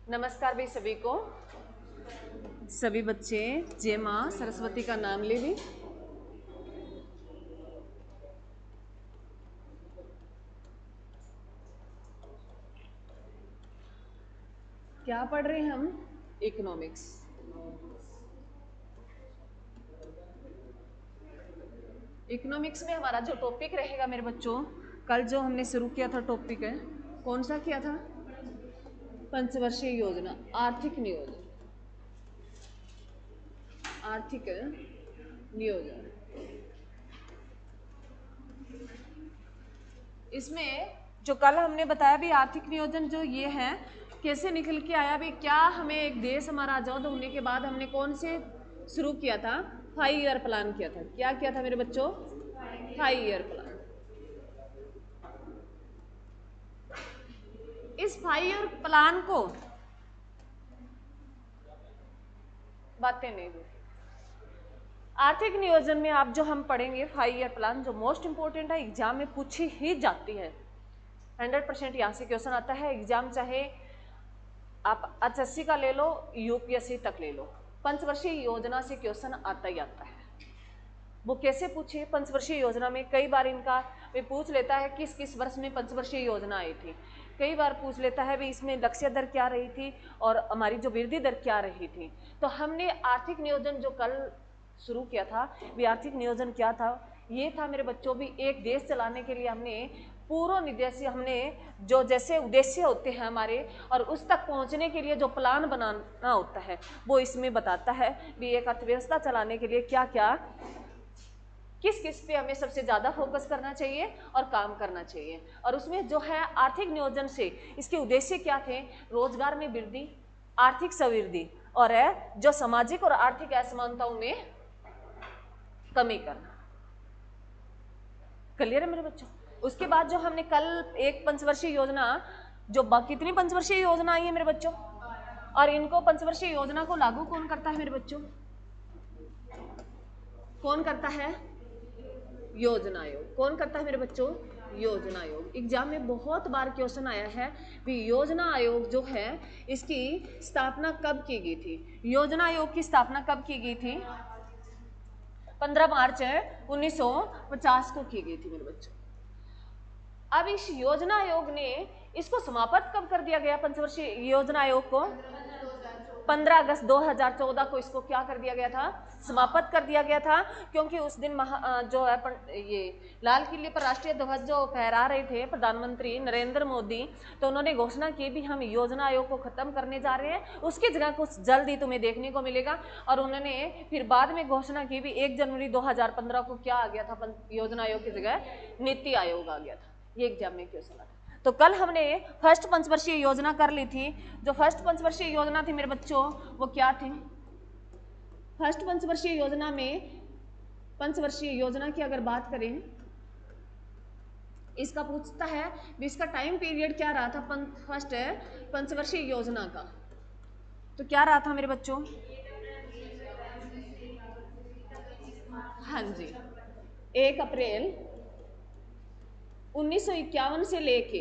नमस्कार भी सभी को। सभी बच्चे जय माँ सरस्वती का नाम ले ली। क्या पढ़ रहे हैं हम? इकोनॉमिक्स। इकोनॉमिक्स में हमारा जो टॉपिक रहेगा मेरे बच्चों, कल जो हमने शुरू किया था टॉपिक है, कौन सा किया था? पंचवर्षीय योजना, आर्थिक नियोजन। आर्थिक नियोजन। इसमें जो कल हमने बताया भी आर्थिक नियोजन जो ये है कैसे निकल के आया भी, क्या हमें एक देश हमारा आजाद होने के बाद हमने कौन से शुरू किया था? 5 ईयर प्लान किया था। क्या किया था मेरे बच्चों? 5 ईयर प्लान। इस 5 ईयर प्लान को बातें नहीं दी। आर्थिक नियोजन में आप जो हम पढ़ेंगे 5 ईयर प्लान, जो मोस्ट इंपोर्टेंट है, एग्जाम में पूछी ही जाती है। 100% यहाँ से क्वेश्चन आता है एग्जाम, चाहे आप HSC का ले लो, UPSC तक ले लो, पंचवर्षीय योजना से क्वेश्चन आता ही आता है। वो कैसे पूछे? पंचवर्षीय योजना में कई बार इनका वे पूछ लेता है किस किस वर्ष में पंचवर्षीय योजना आई थी। कई बार पूछ लेता है भी इसमें लक्ष्य दर क्या रही थी और हमारी जो वृद्धि दर क्या रही थी। तो हमने आर्थिक नियोजन जो कल शुरू किया था, भी आर्थिक नियोजन क्या था? ये था मेरे बच्चों भी एक देश चलाने के लिए हमने पूर्व निर्देश, हमने जो जैसे उद्देश्य होते हैं हमारे और उस तक पहुंचने के लिए जो प्लान बनाना होता है वो इसमें बताता है भी एक अर्थव्यवस्था चलाने के लिए क्या क्या किस किस पे हमें सबसे ज़्यादा फोकस करना चाहिए और काम करना चाहिए। और उसमें जो है आर्थिक नियोजन से इसके उद्देश्य क्या थे? रोजगार में वृद्धि, आर्थिक समृद्धि और जो सामाजिक और आर्थिक असमानताओं में कमी करना। क्लियर है मेरे बच्चों? उसके बाद जो हमने कल एक पंचवर्षीय योजना, जो कितनी पंचवर्षीय योजना आई है मेरे बच्चों, और इनको पंचवर्षीय योजना को लागू कौन करता है मेरे बच्चों? कौन करता है? योजना आयोग। कौन करता है मेरे बच्चों? योजना आयोग। एग्जाम में बहुत बार क्वेश्चन आया है भी योजना आयोग जो है इसकी स्थापना कब की गई थी? योजना आयोग की स्थापना कब की गई थी? 15 मार्च 1950 को की गई थी मेरे बच्चों। अब इस योजना आयोग ने इसको समाप्त कब कर दिया गया? पंचवर्षीय योजना आयोग को 15 अगस्त 2014 को इसको क्या कर दिया गया था? समाप्त कर दिया गया था। क्योंकि उस दिन जो है ये लाल किले पर राष्ट्रीय ध्वज जो फहरा रहे थे प्रधानमंत्री नरेंद्र मोदी, तो उन्होंने घोषणा की भी हम योजना आयोग को खत्म करने जा रहे हैं, उसकी जगह कुछ जल्द ही तुम्हें देखने को मिलेगा। और उन्होंने फिर बाद में घोषणा की भी 1 जनवरी 2015 को क्या आ गया था? योजना आयोग की जगह नीति आयोग आ गया था। ये एग्जाम में क्वेश्चन आता है। तो कल हमने फर्स्ट पंचवर्षीय योजना कर ली थी। जो फर्स्ट पंचवर्षीय योजना थी मेरे बच्चों वो क्या थी? फर्स्ट पंचवर्षीय योजना में, पंचवर्षीय योजना की अगर बात करें, इसका पूछता है इसका टाइम पीरियड क्या रहा था फर्स्ट पंचवर्षीय योजना का? तो क्या रहा था मेरे बच्चों? हाँ जी, 1 अप्रैल 1951 से लेके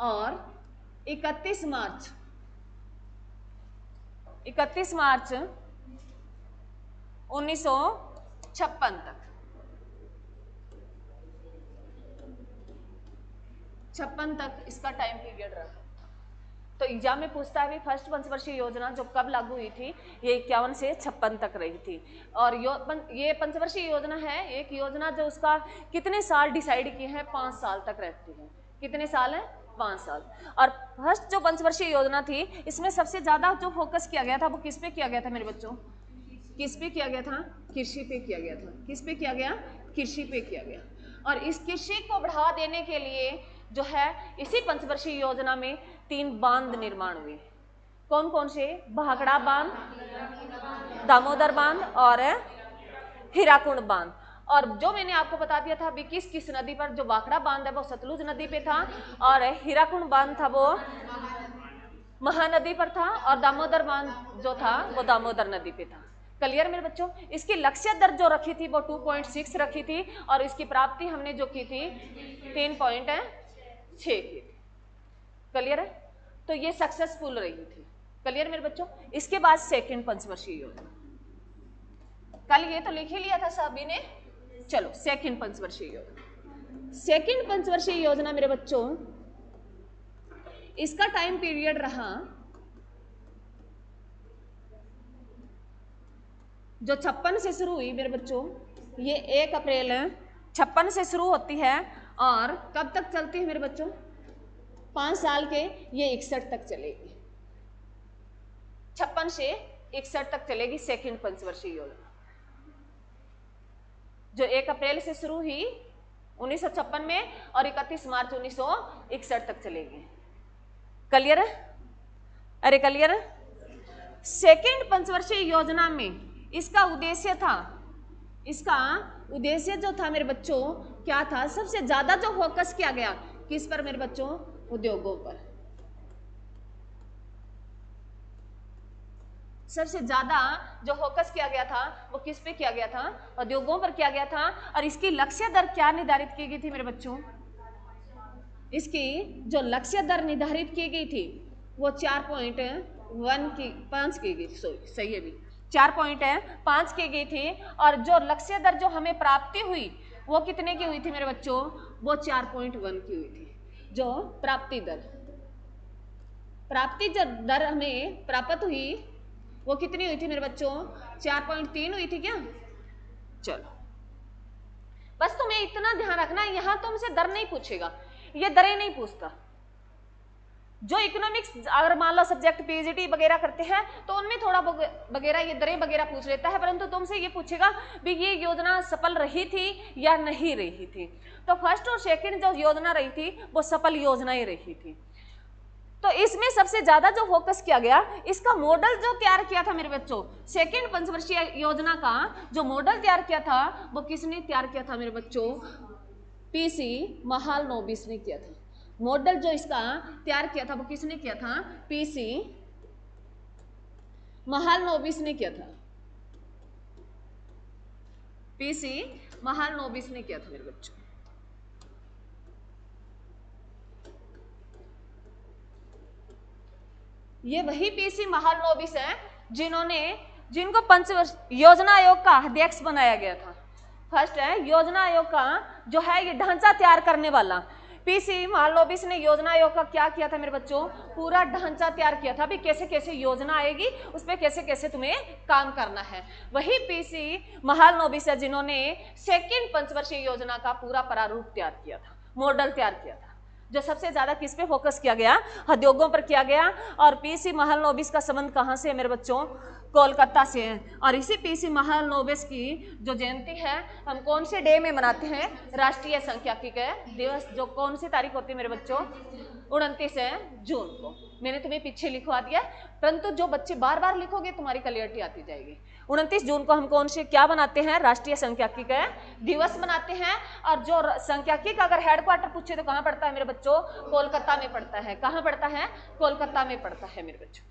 और 31 मार्च 1956 तक, 56 तक इसका टाइम पीरियड रहा। तो एग्जाम में पूछता है फर्स्ट पंचवर्षीय योजना जो कब लागू हुई थी? ये 51 से 56 तक रही थी। और ये पंचवर्षीय योजना है, एक योजना जो उसका कितने साल डिसाइड किए हैं? 5 साल तक रहती है। कितने साल है? 5 साल। और फर्स्ट जो पंचवर्षीय योजना थी इसमें सबसे ज्यादा जो फोकस किया गया था वो किस पे किया गया था मेरे बच्चों? किस पे किया गया था? कृषि पे किया गया था। किस पे किया गया? कृषि पे किया गया। और इस कृषि को बढ़ावा देने के लिए जो है इसी पंचवर्षीय योजना में 3 बांध निर्माण हुए। कौन कौन से? भाखड़ा बांध, दामोदर बांध और हीराकुंड बांध। और जो मैंने आपको बता दिया था अभी किस किस नदी पर, जो भाखड़ा बांध है वो सतलुज नदी पे था और हीराकुंड बांध था वो महानदी पर था और दामोदर बांध जो था वो दामोदर नदी पे था। क्लियर मेरे बच्चों? इसकी लक्ष्य दर जो रखी थी वो 2.6 रखी थी और इसकी प्राप्ति हमने जो की थी 3.6 की थी। क्लियर है? तो ये सक्सेसफुल रही थी। क्लियर मेरे बच्चों। इसके बाद सेकंड पंचवर्षीय योजना, कल ये तो लिख ही लिया था सभी ने। चलो सेकंड पंचवर्षीय योजना। सेकंड पंचवर्षीय योजना मेरे बच्चों, इसका टाइम पीरियड रहा जो 56 से शुरू हुई मेरे बच्चों, ये 1 अप्रैल 56 से शुरू होती है और कब तक चलती है मेरे बच्चों, 5 साल के, ये 61 तक चलेगी। 56 से 61 तक चलेगी सेकंड पंचवर्षीय योजना, जो 1 अप्रैल से शुरू हुई 1956 में और 31 मार्च 1961 तक चलेगी। क्लियर है? अरे क्लियर है? सेकंड पंचवर्षीय योजना में इसका उद्देश्य था, इसका उद्देश्य जो था मेरे बच्चों क्या था, सबसे ज्यादा जो फोकस किया गया किस पर मेरे बच्चों, उद्योगों पर। सबसे ज्यादा जो फोकस किया गया था वो किस पे किया गया था, उद्योगों पर किया गया था। और इसकी लक्ष्य दर क्या निर्धारित की गई थी मेरे बच्चों, इसकी जो लक्ष्य दर निर्धारित की गई थी वो 4.5 की गई, सही है भी 4.5 की गई थी। और जो लक्ष्य दर जो हमें प्राप्ति हुई वो कितने की हुई थी मेरे बच्चों, वो 4.1 की हुई थी। जो प्राप्ति जो दर हमें प्राप्त हुई वो कितनी हुई थी मेरे बच्चों, 4.3 हुई थी क्या। चलो बस तुम्हें इतना ध्यान रखना, यहां तुमसे दर नहीं पूछेगा, ये दरें नहीं पूछता। जो इकोनॉमिक्स अगर मान लो सब्जेक्ट पीजीटी वगैरह करते हैं तो उनमें थोड़ा वगैरह ये दरें वगैरह पूछ लेता है, परंतु तुमसे ये पूछेगा भी ये योजना सफल रही थी या नहीं रही थी। तो फर्स्ट और सेकंड जो योजना रही थी वो सफल योजना ही रही थी। तो इसमें सबसे ज्यादा जो फोकस किया गया, इसका मॉडल जो तैयार किया था मेरे बच्चों, सेकंड पंचवर्षीय योजना का जो मॉडल तैयार किया था वो किसने तैयार किया था मेरे बच्चों, पीसी महालनोबिस ने किया था। मॉडल जो इसका तैयार किया था वो किसने किया था, पीसी महालनोबिस ने किया था। पीसी महालनोबिस ने किया था मेरे बच्चों। ये वही पीसी महालनोबिस है जिनको पंचवर्ष योजना आयोग का अध्यक्ष बनाया गया था। फर्स्ट है योजना आयोग का जो है ये ढांचा तैयार करने वाला, पीसी महालनोबिस ने योजना आयोग का क्या किया था मेरे बच्चों, पूरा ढांचा तैयार किया था भी कैसे कैसे योजना आएगी, उस पर कैसे कैसे तुम्हें काम करना है। वही पीसी महालनोबिस है जिन्होंने सेकंड पंचवर्षीय योजना का पूरा प्रारूप तैयार किया था, मॉडल तैयार किया था। जो सबसे ज्यादा किस पे फोकस किया गया, उद्योगों पर किया गया। और पीसी महालनोबिस का संबंध कहां से है मेरे बच्चों, कोलकाता से है। और इसी पीसी महालनोबिस की जो जयंती है हम कौन से डे में मनाते हैं, राष्ट्रीय सांख्यिकी दिवस, जो कौन सी तारीख होती है मेरे बच्चों, 29 जून को। मैंने तुम्हें पीछे लिखवा दिया, परंतु जो बच्चे बार बार लिखोगे तुम्हारी क्लियरिटी आती जाएगी। 29 जून को हम कौन से क्या बनाते हैं, राष्ट्रीय सांख्यिकी दिवस बनाते हैं। और जो सांख्यिकी का अगर हेडक्वार्टर पूछे तो कहाँ पड़ता है मेरे बच्चों, कोलकाता में पड़ता है। कहाँ पड़ता है, कोलकाता में पड़ता है मेरे बच्चों।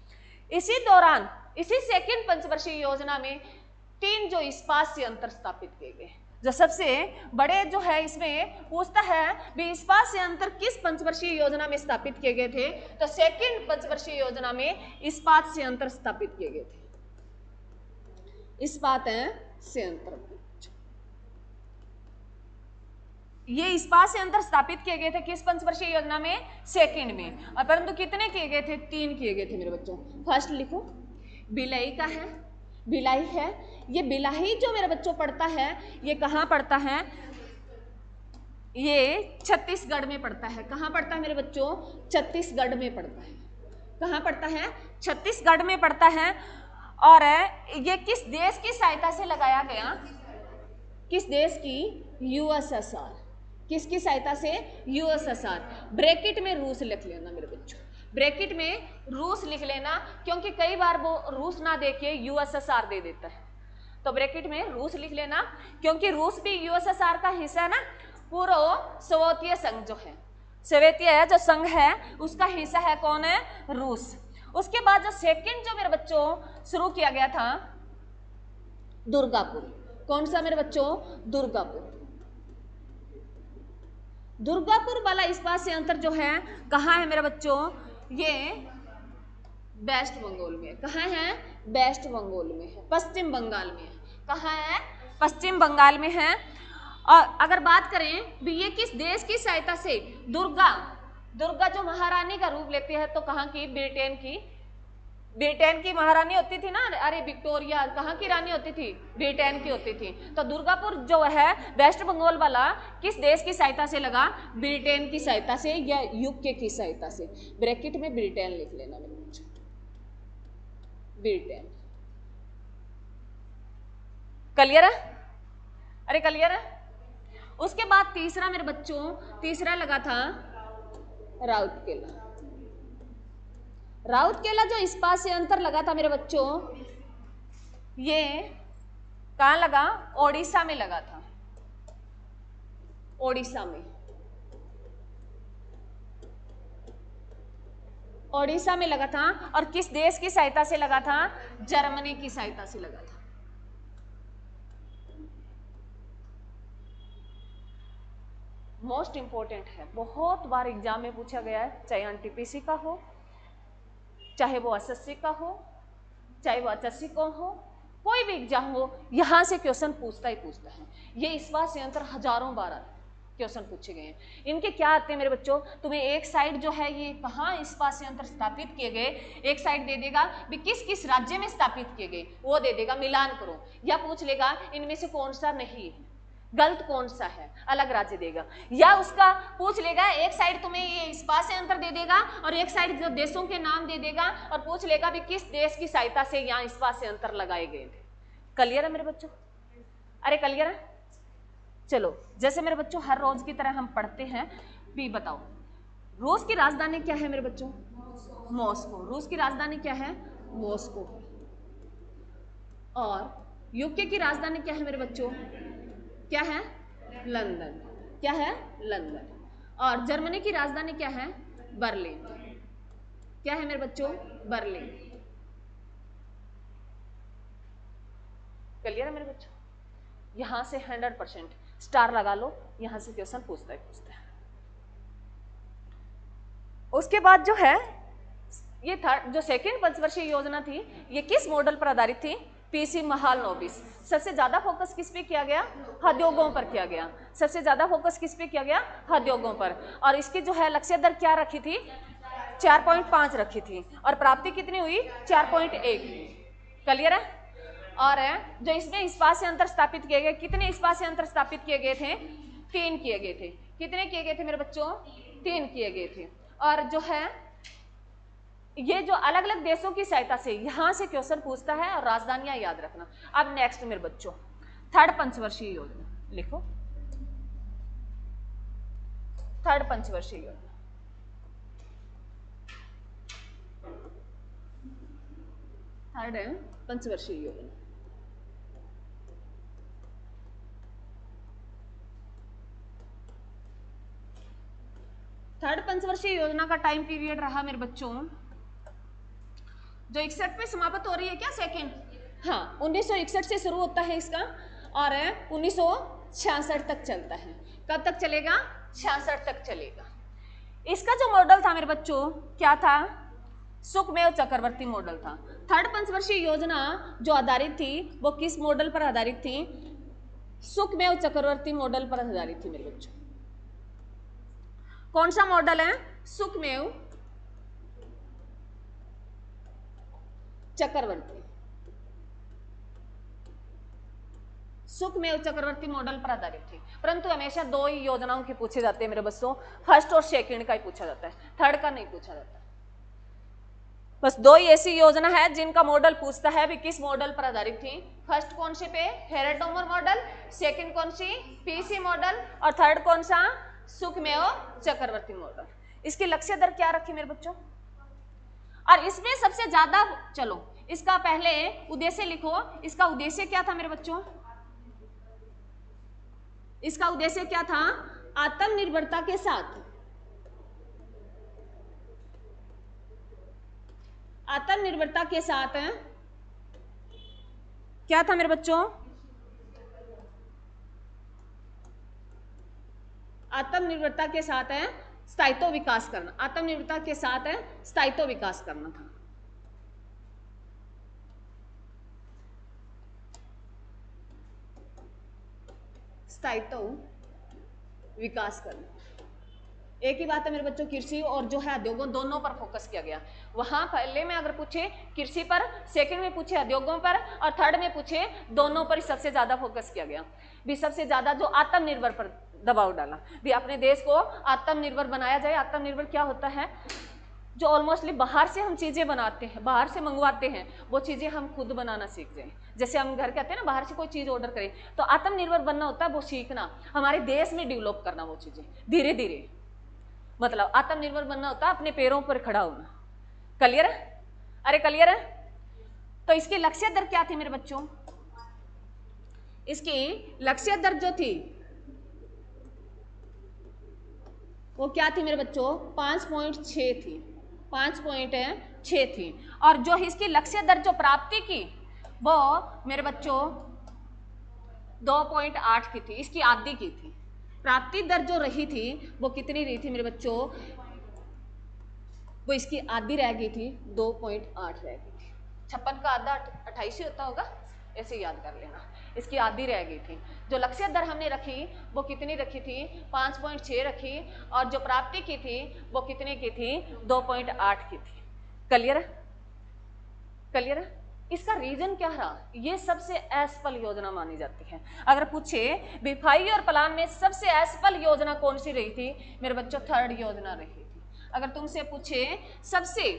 इसी दौरान इसी सेकंड पंचवर्षीय योजना में 3 जो इस्पात संयंत्र स्थापित किए गए। जो सबसे बड़े जो है इसमें पूछता है भी इस्पात संयंत्र किस पंचवर्षीय योजना में स्थापित किए गए थे, तो सेकंड पंचवर्षीय योजना में इस्पात संयंत्र स्थापित किए गए थे। इस्पात संयंत्र, ये इस्पात संयंत्र स्थापित किए गए थे किस पंचवर्षीय योजना में, सेकंड में। और परंतु कितने किए गए थे, 3 किए गए थे मेरे बच्चों। फर्स्ट लिखो भिलाई का है, भिलाई है। ये भिलाई जो मेरे बच्चों पड़ता है ये कहाँ पड़ता है, ये छत्तीसगढ़ में पड़ता है। कहाँ पड़ता है मेरे बच्चों, छत्तीसगढ़ में पड़ता है। कहाँ पड़ता है, छत्तीसगढ़ में पड़ता है। और ये किस देश की सहायता से लगाया गया, किस देश की, यूएसएसआर। किसकी सहायता से, यूएसएसआर। ब्रैकेट में रूस लिख लेना मेरे बच्चों, ब्रैकेट में रूस लिख लेना, क्योंकि कई बार वो रूस ना देके यूएसएसआर दे देता है, तो ब्रैकेट में रूस लिख लेना, क्योंकि रूस भी यूएसएसआर का हिस्सा है ना। पूरा सोवियत संघ जो है, सोवियत जो संघ है उसका हिस्सा है कौन है, रूस। उसके बाद जो सेकंड जो मेरे बच्चों शुरू किया गया था, दुर्गापुर। कौन सा मेरे बच्चों, दुर्गापुर। दुर्गापुर वाला इस्पात संयंत्र जो है कहाँ है मेरे बच्चों, ये वेस्ट बंगाल में है। कहाँ है? वेस्ट बंगाल में है, पश्चिम बंगाल में है। कहाँ है? पश्चिम बंगाल में है। और अगर बात करें भी ये किस देश की सहायता से, दुर्गा जो महारानी का रूप लेती है, तो कहाँ की? ब्रिटेन की महारानी होती थी ना, अरे विक्टोरिया, कहाँ की रानी होती थी? ब्रिटेन की होती थी। तो दुर्गापुर जो है वेस्ट बंगाल वाला किस देश की सहायता से लगा? ब्रिटेन की सहायता से या यूके की सहायता से। ब्रैकेट में ब्रिटेन लिख लेना मेरे बच्चों, ब्रिटेन। क्लियर है? अरे क्लियर है? उसके बाद तीसरा मेरे बच्चों, तीसरा लगा था राउरकेला। राउरकेला जो इस्पात से अंतर लगा था मेरे बच्चों, ये कहाँ लगा? ओडिशा में लगा था, ओडिशा में। ओडिशा में लगा था। और किस देश की सहायता से लगा था? जर्मनी की सहायता से लगा था। मोस्ट इंपॉर्टेंट है, बहुत बार एग्जाम में पूछा गया है, चाहे एनटीपीसी का हो, चाहे वो एसएससी का हो, चाहे वो एचएससी का हो, कोई भी एग्जाम हो, यहां से क्वेश्चन पूछता ही पूछता है। ये इस्पात संयंत्र हजारों बार क्वेश्चन पूछे गए हैं। इनके क्या आते हैं मेरे बच्चों? तुम्हें एक साइड जो है ये कहाँ इस्पात संयंत्र स्थापित किए गए, एक साइड दे देगा भी किस किस राज्य में स्थापित किए गए, वो दे देगा, मिलान करो। या पूछ लेगा इनमें से कौन सा नहीं है, गलत कौन सा है, अलग राज्य देगा। या उसका पूछ लेगा, एक साइड तुम्हें ये इस्पात संयंत्र दे देगा और एक साइड जो देशों के नाम दे देगा और पूछ लेगा भी किस देश की सहायता से यहाँ इस्पात संयंत्र लगाए गए थे। क्लियर है मेरे बच्चों? अरे क्लियर है? चलो, जैसे मेरे बच्चों हर रोज की तरह हम पढ़ते हैं, भी बताओ रूस की राजधानी क्या है मेरे बच्चों? मॉस्को। रूस की राजधानी क्या है? मॉस्को। और यूके की राजधानी क्या है मेरे बच्चों? क्या है? लंदन। क्या है? लंदन। और जर्मनी की राजधानी क्या है? बर्लिन। क्या है मेरे बच्चों? बर्लिन। क्लियर है मेरे बच्चों? यहां से 100% स्टार लगा लो, यहां से क्वेश्चन पूछता है। उसके बाद जो है ये थर्ड जो सेकेंड पंचवर्षीय योजना थी, ये किस मॉडल पर आधारित थी? पीसी महालनोबिस। सबसे ज्यादा फोकस किस पे किया गया? उद्योगों पर किया गया। सबसे ज्यादा फोकस किस पे किया गया? उद्योगों पर। और इसकी जो है लक्ष्य दर क्या रखी थी? 4.5 रखी थी। और प्राप्ति कितनी हुई? 4.1। क्लियर है? और जो इसमें इस्पात संयंत्र स्थापित किए गए, कितने इस्पात संयंत्र स्थापित किए गए थे? 3 किए गए थे। कितने किए गए थे मेरे बच्चों? 3 किए गए थे। और जो है ये जो अलग अलग देशों की सहायता से यहां से क्वेश्चन पूछता है, और राजधानियां याद रखना। अब नेक्स्ट मेरे बच्चों थर्ड पंचवर्षीय योजना लिखो। थर्ड पंचवर्षीय योजना, थर्ड है पंचवर्षीय योजना। थर्ड पंचवर्षीय योजना का टाइम पीरियड रहा मेरे बच्चों, जो 61 में समाप्त हो रही है क्या? सेकेंड, हाँ 1961 से शुरू होता है इसका और 1966 तक चलता है। कब तक चलेगा? 66 तक चलेगा। इसका जो मॉडल था मेरे बच्चों क्या था? सुखमेव चक्रवर्ती मॉडल था। थर्ड पंचवर्षीय योजना जो आधारित थी वो किस मॉडल पर आधारित थी? सुखमेव चक्रवर्ती मॉडल पर आधारित थी मेरे बच्चों। कौन सा मॉडल है? सुखमेव चक्रवर्ती। सुखमेव चक्रवर्ती मॉडल पर आधारित थी। परंतु हमेशा 2 ही योजनाओं के पूछे जाते हैं मेरे बच्चों, फर्स्ट और सेकंड का ही पूछा जाता है, थर्ड का नहीं पूछा जाता। बस 2 ही ऐसी योजना है जिनका मॉडल पूछता है भी किस मॉडल पर आधारित थी। फर्स्ट कौन सी पे? हेरेडोमर मॉडल। सेकंड कौन सी? PC model. और थर्ड कौन सा? सुखमेव चक्रवर्ती मॉडल। इसकी लक्ष्य दर क्या रखी मेरे बच्चों? और इसमें सबसे ज्यादा, चलो इसका पहले उद्देश्य लिखो। इसका उद्देश्य क्या था मेरे बच्चों? इसका उद्देश्य क्या था? आत्मनिर्भरता के साथ, आत्मनिर्भरता के साथ क्या था मेरे बच्चों? आत्मनिर्भरता के साथ स्थायित्व विकास करना, आत्मनिर्भरता के साथ है स्थायित्व विकास करना था। स्थायित्व विकास करना, एक ही बात है मेरे बच्चों, कृषि और जो है उद्योगों दोनों पर फोकस किया गया। वहां पहले में अगर पूछे कृषि पर, सेकंड में पूछे उद्योगों पर, और थर्ड में पूछे दोनों पर सबसे ज्यादा फोकस किया गया। भी सबसे ज्यादा जो आत्मनिर्भर पर दबाव डाला, भी अपने देश को आत्मनिर्भर बनाया जाए। आत्मनिर्भर क्या होता है? जो ऑलमोस्टली बाहर से हम चीजें बनाते हैं, बाहर से मंगवाते हैं, वो चीजें हम खुद बनाना सीख जाएं। जैसे हम घर कहते हैं ना, बाहर से कोई चीज ऑर्डर करें, तो आत्मनिर्भर बनना होता है वो सीखना, हमारे देश में डेवलप करना वो चीजें धीरे धीरे। मतलब आत्मनिर्भर बनना होता है अपने पैरों पर खड़ा होना। क्लियर है? अरे क्लियर है? तो इसकी लक्ष्य दर क्या थी मेरे बच्चों? इसकी लक्ष्य दर जो थी वो क्या थी मेरे बच्चों? 5.6 थी, 5.6 थी। और जो इसकी लक्ष्य दर जो प्राप्ति की वो मेरे बच्चों 2.8 की थी, इसकी आधी की थी। प्राप्ति दर जो रही थी वो कितनी रही थी मेरे बच्चों? वो इसकी आधी रह गई थी, 2.8 रह गई थी। 56 का आधा 28 ही होता होगा, ऐसे याद कर लेना। इसकी आधी रह गई थी। जो लक्ष्य दर हमने रखी वो कितनी रखी थी? 5.6 रखी, और जो प्राप्ति की थी वो कितने की थी? 2.8 की थी। क्लियर है? क्लियर है? इसका रीजन क्या रहा? ये सबसे असफल योजना मानी जाती है। अगर पूछे विफाई और प्लान में सबसे असफल योजना कौन सी रही थी मेरे बच्चों? थर्ड योजना रही थी। अगर तुमसे पूछे सबसे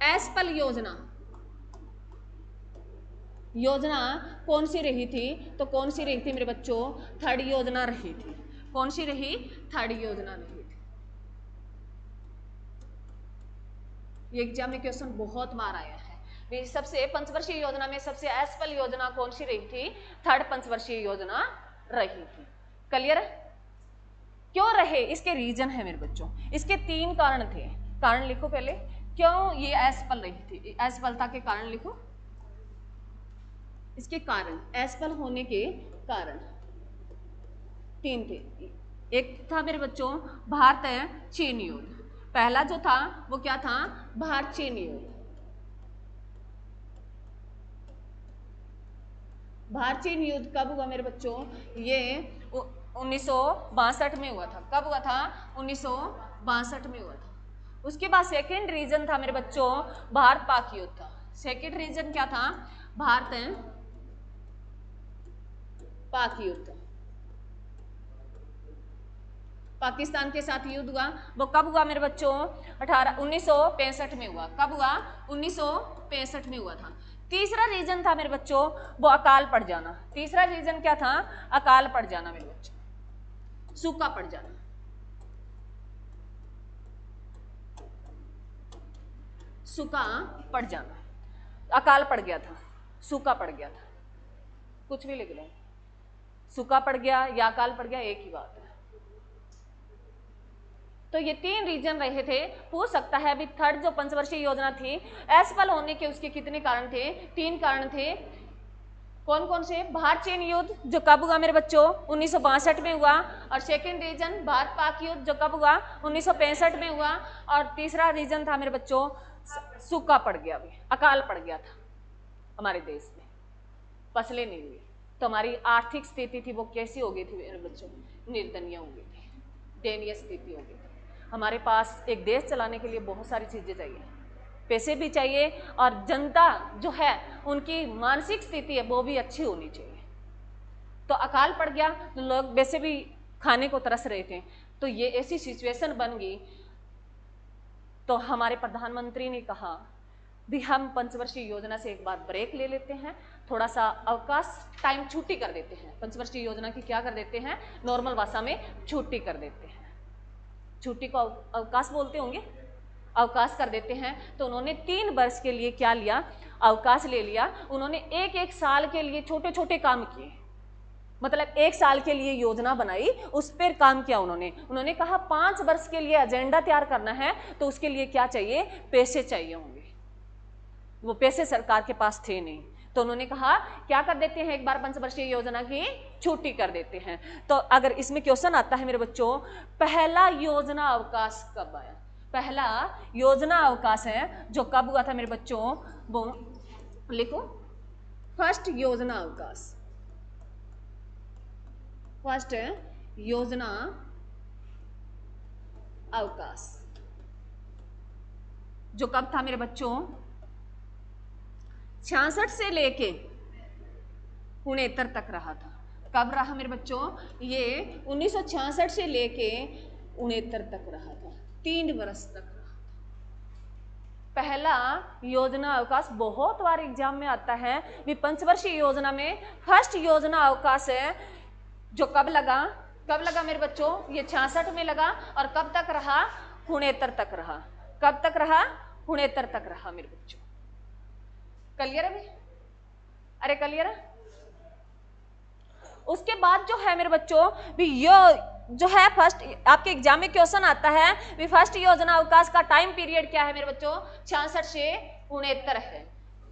असफल योजना कौन सी रही थी, तो कौन सी रही थी मेरे बच्चों? थर्ड योजना रही थी। कौन सी रही? थर्ड योजना रही थी। ये एग्जाम में क्वेश्चन बहुत बार आया है। सबसे पंचवर्षीय योजना में सबसे असफल योजना कौन सी रही थी? थर्ड पंचवर्षीय योजना रही थी। क्लियर है? क्यों रहे? इसके रीजन है मेरे बच्चों। इसके 3 कारण थे। कारण लिखो पहले, क्यों ये असफल रही थी, असफलता के कारण लिखो। इसके कारण, असफल होने के कारण 3 थे। एक था मेरे बच्चों भारत चीन युद्ध। पहला जो था वो क्या था? भारत चीन युद्ध। भारत चीन युद्ध कब हुआ मेरे बच्चों? ये 1962 में हुआ था। कब हुआ था? 1962 में हुआ था। उसके बाद सेकेंड रीजन था मेरे बच्चों भारत पाक युद्ध था। सेकेंड रीजन क्या था? भारत पाक युद्ध। पाकिस्तान के साथ युद्ध हुआ। वो कब हुआ मेरे बच्चों? 1965 में हुआ। कब हुआ? 1965 में हुआ था। तीसरा रीजन था मेरे बच्चों वो अकाल पड़ जाना। तीसरा रीजन क्या था? अकाल पड़ जाना मेरे बच्चों, सूखा पड़ जाना। सूखा पड़ जाना, अकाल पड़ गया था, सूखा पड़ गया था, कुछ भी लिख लो, सूखा पड़ गया या अकाल पड़ गया, एक ही बात है। तो ये 3 रीजन रहे थे। पूछ सकता है अभी थर्ड जो पंचवर्षीय योजना थी असफल होने के उसके कितने कारण थे? 3 कारण थे। कौन कौन से? भारत चीन युद्ध जो कब हुआ मेरे बच्चों? 1962 में हुआ। और सेकेंड रीजन भारत पाक युद्ध जो कब हुआ? 1965 में हुआ। और तीसरा रीजन था मेरे बच्चों सूखा पड़ गया, भी अकाल पड़ गया था हमारे देश में, फसलें नहीं हुई। तो हमारी आर्थिक स्थिति थी वो कैसी हो गई थी मेरे बच्चों? निर्दयनीय हो गई थी, दयनीय स्थिति हो गई थी। हमारे पास एक देश चलाने के लिए बहुत सारी चीजें चाहिए, पैसे भी चाहिए, और जनता जो है उनकी मानसिक स्थिति है वो भी अच्छी होनी चाहिए। तो अकाल पड़ गया तो लोग वैसे भी खाने को तरस रहे थे, तो ये ऐसी सिचुएशन बन गई। तो हमारे प्रधानमंत्री ने कहा भी हम पंचवर्षीय योजना से एक बार ब्रेक ले लेते हैं, थोड़ा सा अवकाश, टाइम छुट्टी कर देते हैं। पंचवर्षीय योजना की क्या कर देते हैं? नॉर्मल भाषा में छुट्टी कर देते हैं। छुट्टी को अवकाश बोलते होंगे, अवकाश कर देते हैं। तो उन्होंने 3 वर्ष के लिए क्या लिया? अवकाश ले लिया। उन्होंने एक साल के लिए छोटे छोटे काम किए, मतलब 1 साल के लिए योजना बनाई, उस पर काम किया उन्होंने कहा 5 वर्ष के लिए एजेंडा तैयार करना है तो उसके लिए क्या चाहिए? पैसे चाहिए होंगे। वो पैसे सरकार के पास थे नहीं, तो उन्होंने कहा क्या कर देते हैं, एक बार पंचवर्षीय योजना की छुट्टी कर देते हैं। तो अगर इसमें क्वेश्चन आता है मेरे बच्चों, पहला योजना अवकाश कब आया, पहला योजना अवकाश है जो कब हुआ था मेरे बच्चों, वो लिखो फर्स्ट योजना अवकाश, फर्स्ट योजना अवकाश जो कब था मेरे बच्चों, 66 से लेके 69 तक रहा था। कब रहा मेरे बच्चों, ये 1966 से लेके 69 तक रहा था, 3 वर्ष तक रहा था। पहला योजना अवकाश बहुत बार एग्जाम में आता है भी, पंचवर्षीय योजना में फर्स्ट योजना अवकाश है जो कब लगा मेरे बच्चों, ये 66 में लगा और कब तक रहा, 69 तक रहा। कब तक रहा, 69 तक रहा मेरे बच्चों। क्लियर है भाई, अरे क्लियर है। उसके बाद जो है मेरे बच्चों भी ये जो है फर्स्ट, आपके एग्जाम में क्वेश्चन आता है भी फर्स्ट योजना अवकाश का टाइम पीरियड क्या है मेरे बच्चों, 66 से 69 है।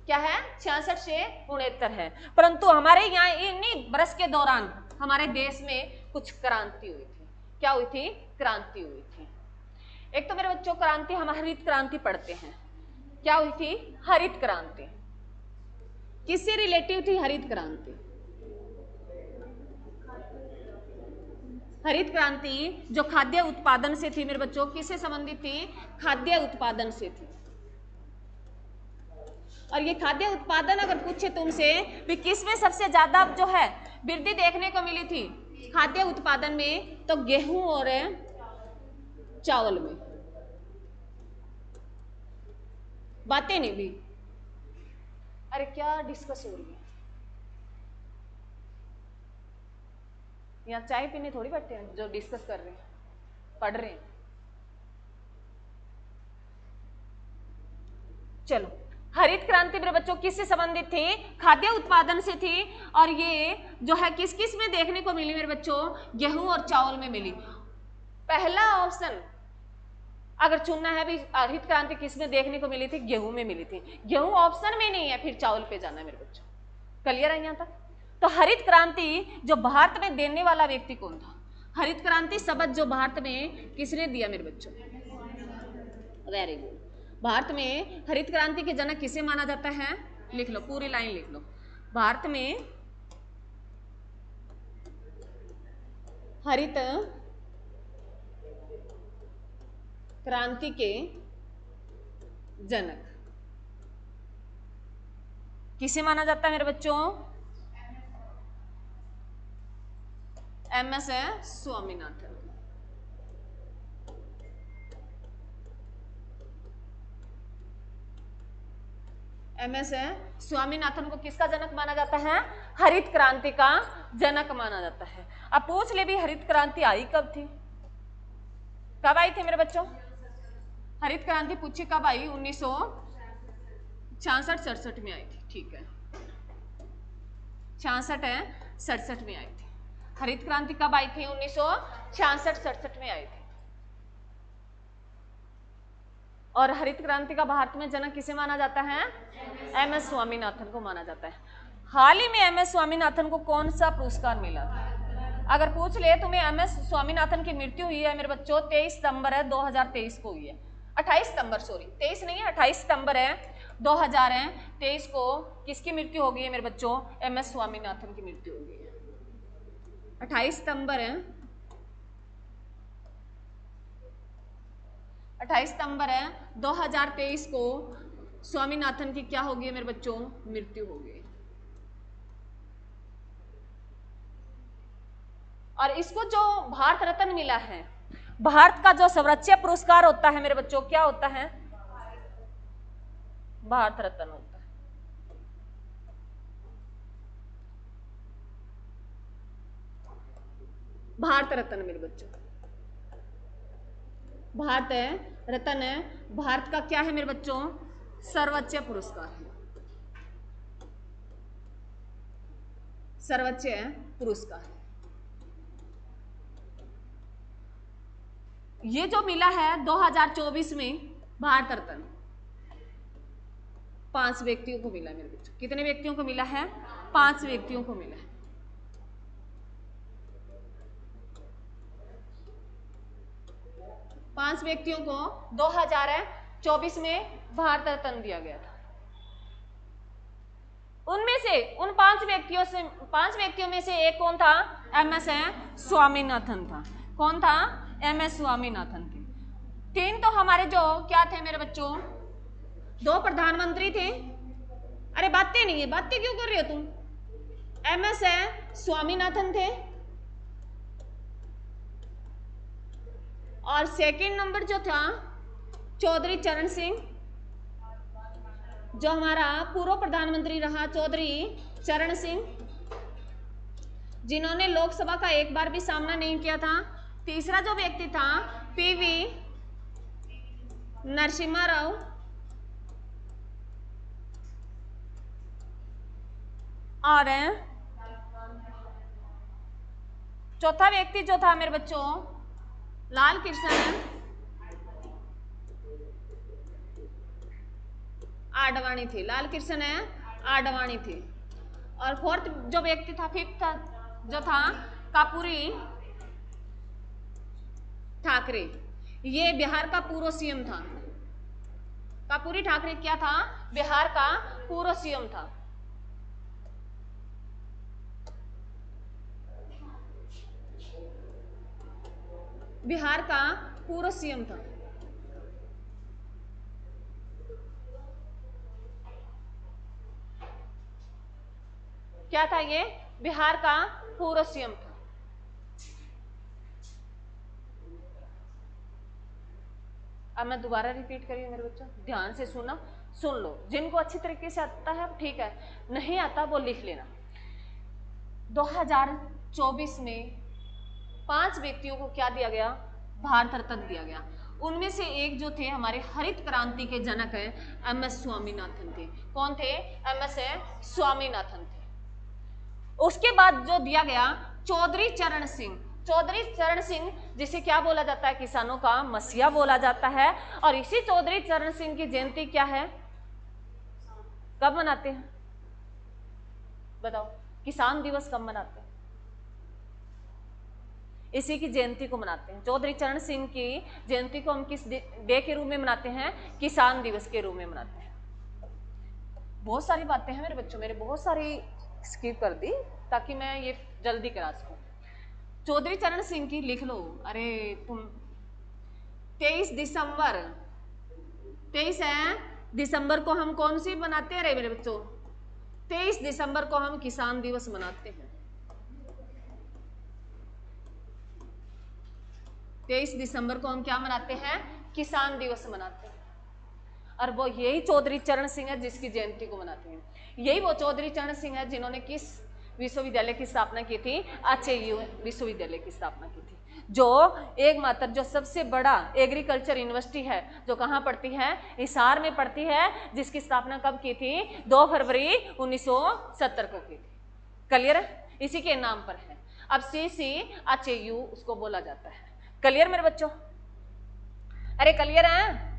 क्या है, 66 से 69 है। परंतु हमारे यहाँ इन्हीं वर्ष के दौरान हमारे देश में कुछ क्रांति हुई थी। क्या हुई थी, क्रांति हुई थी। एक तो मेरे बच्चों क्रांति, हम हरित क्रांति पढ़ते हैं। क्या हुई थी, हरित क्रांति। किससे रिलेटिव थी हरित क्रांति, हरित क्रांति जो खाद्य उत्पादन से थी मेरे बच्चों, किससे संबंधित थी, खाद्य उत्पादन से थी। और ये खाद्य उत्पादन अगर पूछे तुमसे भी किसमें सबसे ज्यादा जो है वृद्धि देखने को मिली थी खाद्य उत्पादन में, तो गेहूं और चावल में। बातें नहीं भी, अरे क्या डिस्कस हो रही है यहाँ, चाय पीने थोड़ी बैठे हैं जो डिस्कस कर रहे हैं, पढ़ रहे हैं। चलो, हरित क्रांति मेरे बच्चों किससे संबंधित थी, खाद्य उत्पादन से थी। और ये जो है किस किस में देखने को मिली मेरे बच्चों, गेहूं और चावल में मिली। पहला ऑप्शन अगर चुनना है भी, हरित क्रांति किस में देखने को मिली थी, गेहूं में मिली थी। गेहूं ऑप्शन में नहीं है, फिर चावल पे जाना है मेरे बच्चों। क्लियर है यहाँ तक। तो हरित क्रांति जो भारत में देने वाला व्यक्ति कौन था, हरित क्रांति शब्द जो भारत में किसने दिया मेरे बच्चों, वेरी गुड। भारत में हरित क्रांति के जनक किसे माना जाता है, लिख लो, पूरी लाइन लिख लो। भारत में हरित क्रांति के जनक किसे माना जाता है मेरे बच्चों, एमएस स्वामीनाथन। एमएस स्वामीनाथन को किसका जनक माना जाता है, हरित क्रांति का जनक माना जाता है। अब पूछ ले भी हरित क्रांति आई कब थी, कब आई थी मेरे बच्चों, हरित क्रांति पूछी कब आई, 1966-67 में आई थी। ठीक है, 66-67 में आई थी। हरित क्रांति कब आई थी, 1966-67 में आई थी। और हरित क्रांति का भारत में जनक किसे माना जाता है, एमएस स्वामीनाथन को माना जाता है। हाल ही में एमएस स्वामीनाथन को कौन सा पुरस्कार मिला था, अगर पूछ ले तुम्हें, एमएस स्वामीनाथन की मृत्यु हुई है मेरे बच्चों 23 सितंबर है 2023 को हुई है, 28 सितंबर, सॉरी 23 नहीं है, 28 सितंबर है 2023 को किसकी मृत्यु हो गई है मेरे बच्चों, एमएस स्वामीनाथन की मृत्यु हो गई है। 28 सितंबर है, 28 सितंबर है 2023 को स्वामीनाथन की क्या हो गई मेरे बच्चों, मृत्यु हो गई। और इसको जो भारत रत्न मिला है, भारत का जो सर्वोच्च पुरस्कार होता है मेरे बच्चों, क्या होता है, भारत रत्न होता है। भारत रत्न मेरे बच्चों, भारत रत्न है, भारत का क्या है मेरे बच्चों, सर्वोच्च पुरस्कार है, सर्वोच्च पुरस्कार है। ये जो मिला है 2024 में भारत रत्न, 5 व्यक्तियों को मिला है मेरे बच्चों। कितने व्यक्तियों को मिला है? 5 व्यक्तियों को मिला है। पांच व्यक्तियों को 2024 में भारत रत्न दिया गया था। उनमें से उन 5 व्यक्तियों में से एक कौन था? MS स्वामीनाथन था। कौन था? MS स्वामीनाथन थे। 3 तो हमारे जो क्या थे मेरे बच्चों? 2 प्रधानमंत्री थे। अरे बातें नहीं है, बातें क्यों कर रहे हो तुम? MS स्वामीनाथन थे और सेकंड नंबर जो था चौधरी चरण सिंह, जो हमारा पूर्व प्रधानमंत्री रहा चौधरी चरण सिंह, जिन्होंने लोकसभा का एक बार भी सामना नहीं किया था। तीसरा जो व्यक्ति था PV नरसिम्हा राव, और चौथा व्यक्ति जो था मेरे बच्चों लाल कृष्ण आडवाणी थे। लाल कृष्ण आडवाणी थे। और फोर्थ जो व्यक्ति था, फिफ्थ जो था कर्पूरी ठाकरे, ये बिहार का पूर्व CM था। कर्पूरी ठाकरे क्या था? बिहार का पूर्व CM था। बिहार का पूर्व CM था। क्या था ये? बिहार का पूर्व CM था। अब मैं दोबारा रिपीट करिए मेरे बच्चों, ध्यान से सुना, सुन लो। जिनको अच्छी तरीके से आता है ठीक है, नहीं आता वो लिख लेना। 2024 में 5 व्यक्तियों को क्या दिया गया? भारत रत्न दिया गया। उनमें से एक जो थे हमारे हरित क्रांति के जनक है MS स्वामीनाथन थे। कौन थे? MS स्वामीनाथन थे। उसके बाद जो दिया गया चौधरी चरण सिंह। चौधरी चरण सिंह जिसे क्या बोला जाता है? किसानों का मसीहा बोला जाता है। और इसी चौधरी चरण सिंह की जयंती क्या है? कब मनाते हैं बताओ? किसान दिवस कब मनाते हैं? इसी की जयंती को मनाते हैं। चौधरी चरण सिंह की जयंती को हम किस डे के रूप में मनाते हैं? किसान दिवस के रूप में मनाते हैं। बहुत सारी बातें हैं मेरे बच्चों, मैंने बहुत सारी स्किप कर दी ताकि मैं ये जल्दी करा सकूं। चौधरी चरण सिंह की लिख लो। अरे तुम 23 दिसंबर को हम कौन सी मनाते हैं? अरे मेरे बच्चों 23 दिसंबर को हम किसान दिवस मनाते हैं। 23 दिसंबर को हम क्या मनाते हैं? किसान दिवस मनाते हैं। और वो यही चौधरी चरण सिंह है जिसकी जयंती को मनाते हैं। यही वो चौधरी चरण सिंह है जिन्होंने किस विश्वविद्यालय की स्थापना की थी? ACU विश्वविद्यालय की स्थापना की थी, जो एकमात्र जो सबसे बड़ा एग्रीकल्चर यूनिवर्सिटी है, जो कहाँ पड़ती है? हिसार में पड़ती है, जिसकी स्थापना कब की थी? 2 फरवरी 1970 को की थी। क्लियर है? इसी के नाम पर है। अब ACU उसको बोला जाता है। क्लियर मेरे बच्चों? अरे क्लियर है?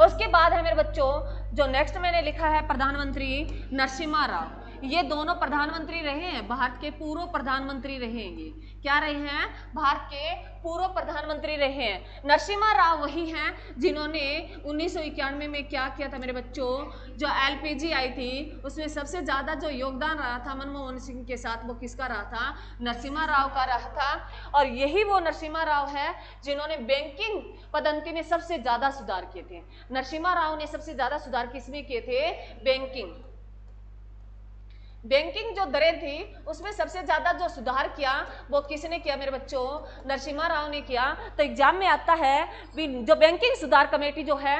उसके बाद है मेरे बच्चों जो नेक्स्ट मैंने लिखा है प्रधानमंत्री नरसिम्हा राव। ये दोनों प्रधानमंत्री रहे हैं, भारत के पूर्व प्रधानमंत्री रहे हैं। ये क्या रहे हैं? भारत के पूर्व प्रधानमंत्री रहे हैं। नरसिम्हा राव वही हैं जिन्होंने 1991 में क्या किया था मेरे बच्चों? जो LPG आई थी उसमें सबसे ज्यादा जो योगदान रहा था मनमोहन सिंह के साथ, वो किसका रहा था? नरसिम्हा राव का रहा था। और यही वो नरसिम्हा राव है जिन्होंने बैंकिंग पद्धति में सबसे ज्यादा सुधार किए थे। नरसिम्हा राव ने सबसे ज्यादा सुधार किसमें किए थे? बैंकिंग जो दरें थी उसमें सबसे ज्यादा जो सुधार किया वो किसने किया मेरे बच्चों? नरसिम्हा राव ने किया। तो एग्जाम में आता है जो बैंकिंग सुधार कमेटी जो है,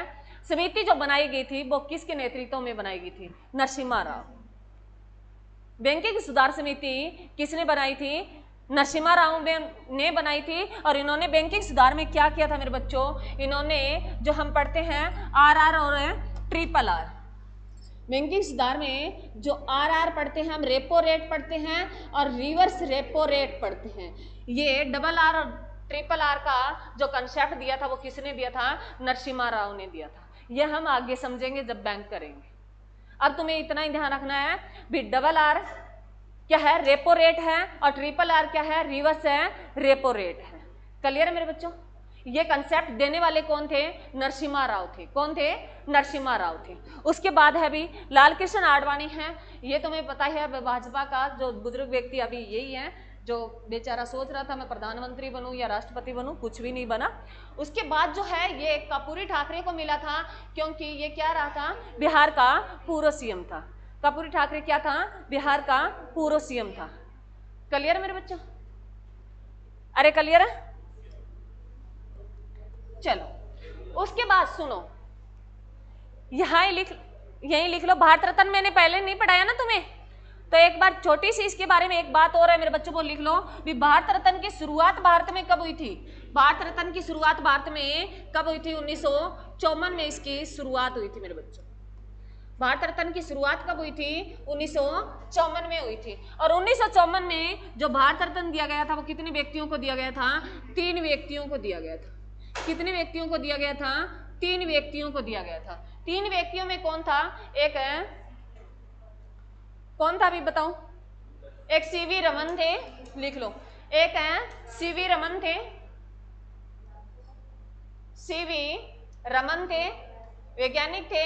समिति जो बनाई गई थी, वो किसके नेतृत्व में बनाई गई थी? नरसिम्हा राव। बैंकिंग सुधार समिति किसने बनाई थी? नरसिम्हा राव ने बनाई थी। और इन्होंने बैंकिंग सुधार में क्या किया था मेरे बच्चों? इन्होंने जो हम पढ़ते हैं RR और RRR, बैंकिंग सुधार में जो RR पढ़ते हैं हम, रेपो रेट पढ़ते हैं और रिवर्स रेपो रेट पढ़ते हैं। ये RR और RRR का जो कंसेप्ट दिया था वो किसने दिया था? नरसिम्हा राव ने दिया था। ये हम आगे समझेंगे जब बैंक करेंगे। अब तुम्हें इतना ही ध्यान रखना है भी डबल आर क्या है, रेपो रेट है, और ट्रिपल आर क्या है, रिवर्स है रेपो रेट है। क्लियर है मेरे बच्चों? ये कंसेप्ट देने वाले कौन थे? नरसिम्हा राव थे। कौन थे? नरसिम्हा राव थे। उसके बाद है भी लाल कृष्ण आडवाणी है, ये तुम्हें पता है भाजपा का जो बुजुर्ग व्यक्ति अभी यही है, जो बेचारा सोच रहा था मैं प्रधानमंत्री बनूं या राष्ट्रपति बनूं, कुछ भी नहीं बना। उसके बाद जो है ये कर्पूरी ठाकरे को मिला था, क्योंकि ये क्या रहा था, बिहार का पूर्व सीएम था। कर्पूरी ठाकरे क्या था? बिहार का पूर्व सीएम था। क्लियर है मेरे बच्चों? अरे क्लियर है? चलो उसके बाद सुनो, यहां यही लिख लो, भारत रत्न मैंने पहले नहीं पढ़ाया ना तुम्हें, तो एक बार छोटी सी इसके बारे में एक बात और है मेरे बच्चों को, लिख लो भी भारत रत्न की शुरुआत भारत में कब हुई थी? भारत रत्न की शुरुआत भारत में कब हुई थी? 1954 में इसकी शुरुआत हुई थी मेरे बच्चों। भारत रत्न की शुरुआत कब हुई थी? 1954 में हुई थी। और 1954 में जो भारत रत्न दिया गया था वो कितने व्यक्तियों को दिया गया था? 3 व्यक्तियों को दिया गया था। कितने व्यक्तियों को दिया गया था? 3 व्यक्तियों को दिया गया था। 3 व्यक्तियों में कौन था? एक है, कौन था अभी बताओ? एक सीवी रमन थे, लिख लो, एक है सीवी रमन थे, सीवी रमन थे, वैज्ञानिक थे।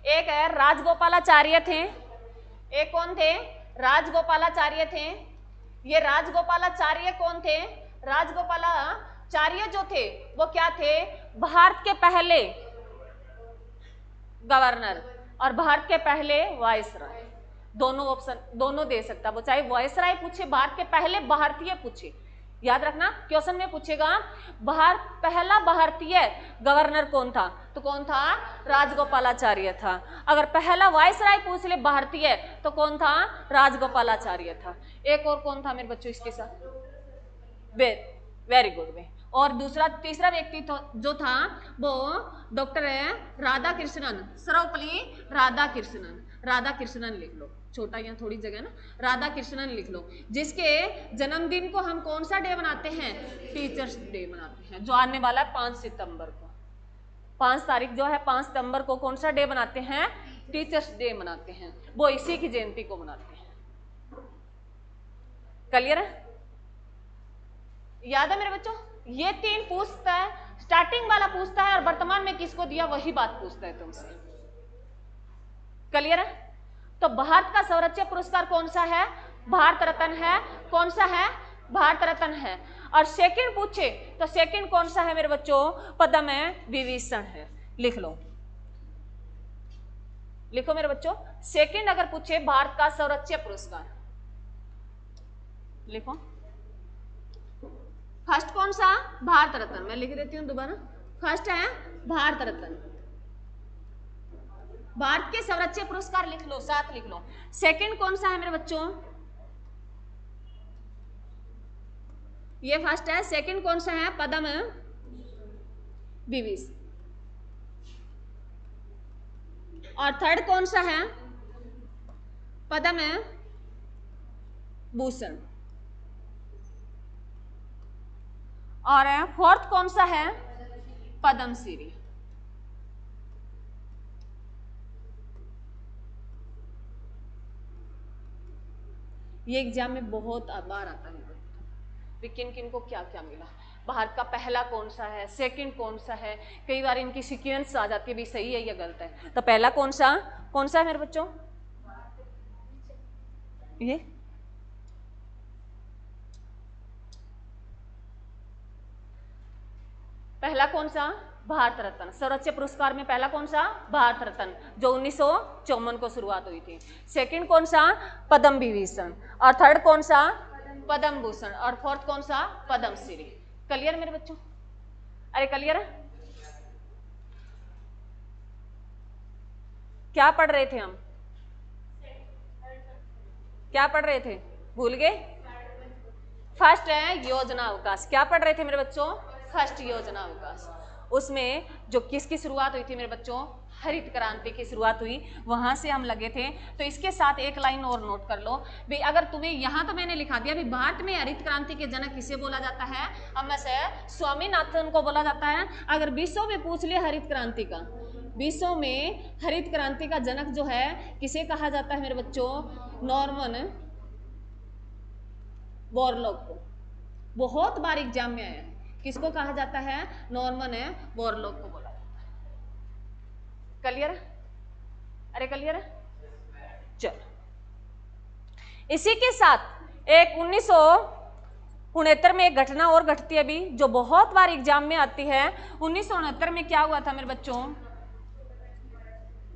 एक है राजगोपालाचार्य थे। एक कौन थे? राजगोपालाचार्य थे। ये राजगोपालाचार्य कौन थे? राजगोपालाचार्य जो थे वो क्या थे? भारत के पहले गवर्नर और भारत के पहले वायसराय। दोनों ऑप्शन दोनों दे सकता, वो चाहे वायसराय पूछे, भारत के पहले भारतीय पूछे, याद रखना क्वेश्चन में पूछेगा पहला भारतीय गवर्नर कौन था, तो कौन था? राजगोपालाचार्य था। अगर पहला वायसराय पूछ ले भारतीय तो कौन था? राजगोपालाचार्य था। एक और कौन था मेरे बच्चों इसके साथ? Very good way. और दूसरा तीसरा व्यक्ति जो था वो डॉक्टर राधा कृष्णन, सर्वपल्ली राधा कृष्णन। राधा कृष्णन लिख लो, छोटा यहाँ थोड़ी जगह ना, राधा कृष्णन लिख लो, जिसके जन्मदिन को हम कौन सा डे मनाते हैं? टीचर्स डे मनाते हैं, जो आने वाला है 5 सितंबर को। 5 तारीख जो है 5 सितंबर को कौन सा डे मनाते हैं? टीचर्स डे मनाते हैं, वो इसी की जयंती को मनाते हैं। क्लियर है? याद है मेरे बच्चों? ये 3 पूछता है, स्टार्टिंग वाला पूछता है और वर्तमान में किसको दिया वही बात पूछता है तुमसे। क्लियर है? तो भारत का सर्वोच्च पुरस्कार कौन सा है? भारत रत्न है। कौन सा है? भारत रत्न है। और सेकंड पूछे तो सेकंड कौन सा है मेरे बच्चों? पद्म विभूषण है। लिख लो, लिखो मेरे बच्चों, सेकंड अगर पूछे भारत का सर्वोच्च पुरस्कार लिखो। फर्स्ट कौन सा? भारत रत्न। मैं लिख देती हूं दोबारा, फर्स्ट है भारत रत्न। भारत के सर्वोच्च पुरस्कार लिख लो, साथ लिख लो। सेकंड कौन सा है मेरे बच्चों? ये फर्स्ट है, सेकंड कौन सा है? पद्म विभूषण। और थर्ड कौन सा है? पद्म भूषण। और फोर्थ कौन सा है? पद्मश्री। ये एग्जाम में बहुत बार आता है किन किन को क्या क्या मिला, भारत का पहला कौन सा है, सेकंड कौन सा है, कई बार इनकी सीक्वेंस आ जाती है भी सही है या गलत है। तो पहला कौन सा है मेरे बच्चों? ये पहला कौन सा? भारत रत्न। सर्वोच्च पुरस्कार में पहला कौन सा? भारत रत्न, जो 1954 को शुरुआत हुई थी। सेकंड कौन सा? पद्म विभूषण। और थर्ड कौन सा? पद्म भूषण। और फोर्थ कौन सा? पद्मश्री। क्लियर मेरे बच्चों? अरे क्लियर है? क्या पढ़ रहे थे हम? क्या पढ़ रहे थे? भूल गए? फर्स्ट है योजना अवकाश। क्या पढ़ रहे थे मेरे बच्चों? फर्स्ट योजना अवकाश। उसमें जो किसकी शुरुआत हुई थी मेरे बच्चों? हरित क्रांति की शुरुआत हुई, वहां से हम लगे थे। तो इसके साथ एक लाइन और नोट कर लो भी, अगर तुम्हें यहां तो मैंने लिखा दिया भी भारत में हरित क्रांति के जनक किसे बोला जाता है? हम में से स्वामीनाथन को बोला जाता है। अगर विश्व में पूछ लिया हरित क्रांति का विश्व में हरित क्रांति का जनक जो है किसे कहा जाता है मेरे बच्चों? नॉर्मन बोरलॉग को। बहुत बार एग्जाम में आया है। किसको कहा जाता है? नॉर्मन बोरलॉग को बोला जाता है। क्लियर है? अरे क्लियर है? चलो, इसी के साथ एक 1969 में एक घटना और घटती है अभी, जो बहुत बार एग्जाम में आती है। 1969 में क्या हुआ था मेरे बच्चों?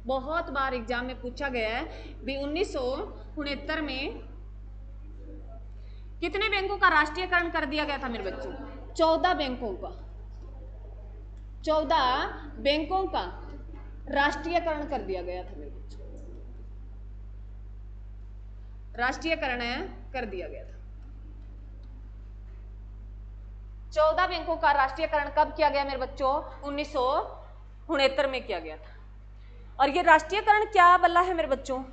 बहुत बार एग्जाम में पूछा गया है भी 1969 में कितने बैंकों का राष्ट्रीयकरण कर दिया गया था मेरे बच्चों? 14 बैंकों का। 14 बैंकों का राष्ट्रीयकरण कर दिया गया था मेरे बच्चों। राष्ट्रीयकरण कर दिया गया था। 14 बैंकों का राष्ट्रीयकरण कब किया गया मेरे बच्चों? 1969 में किया गया था। और ये राष्ट्रीयकरण क्या बल्ला है मेरे बच्चों?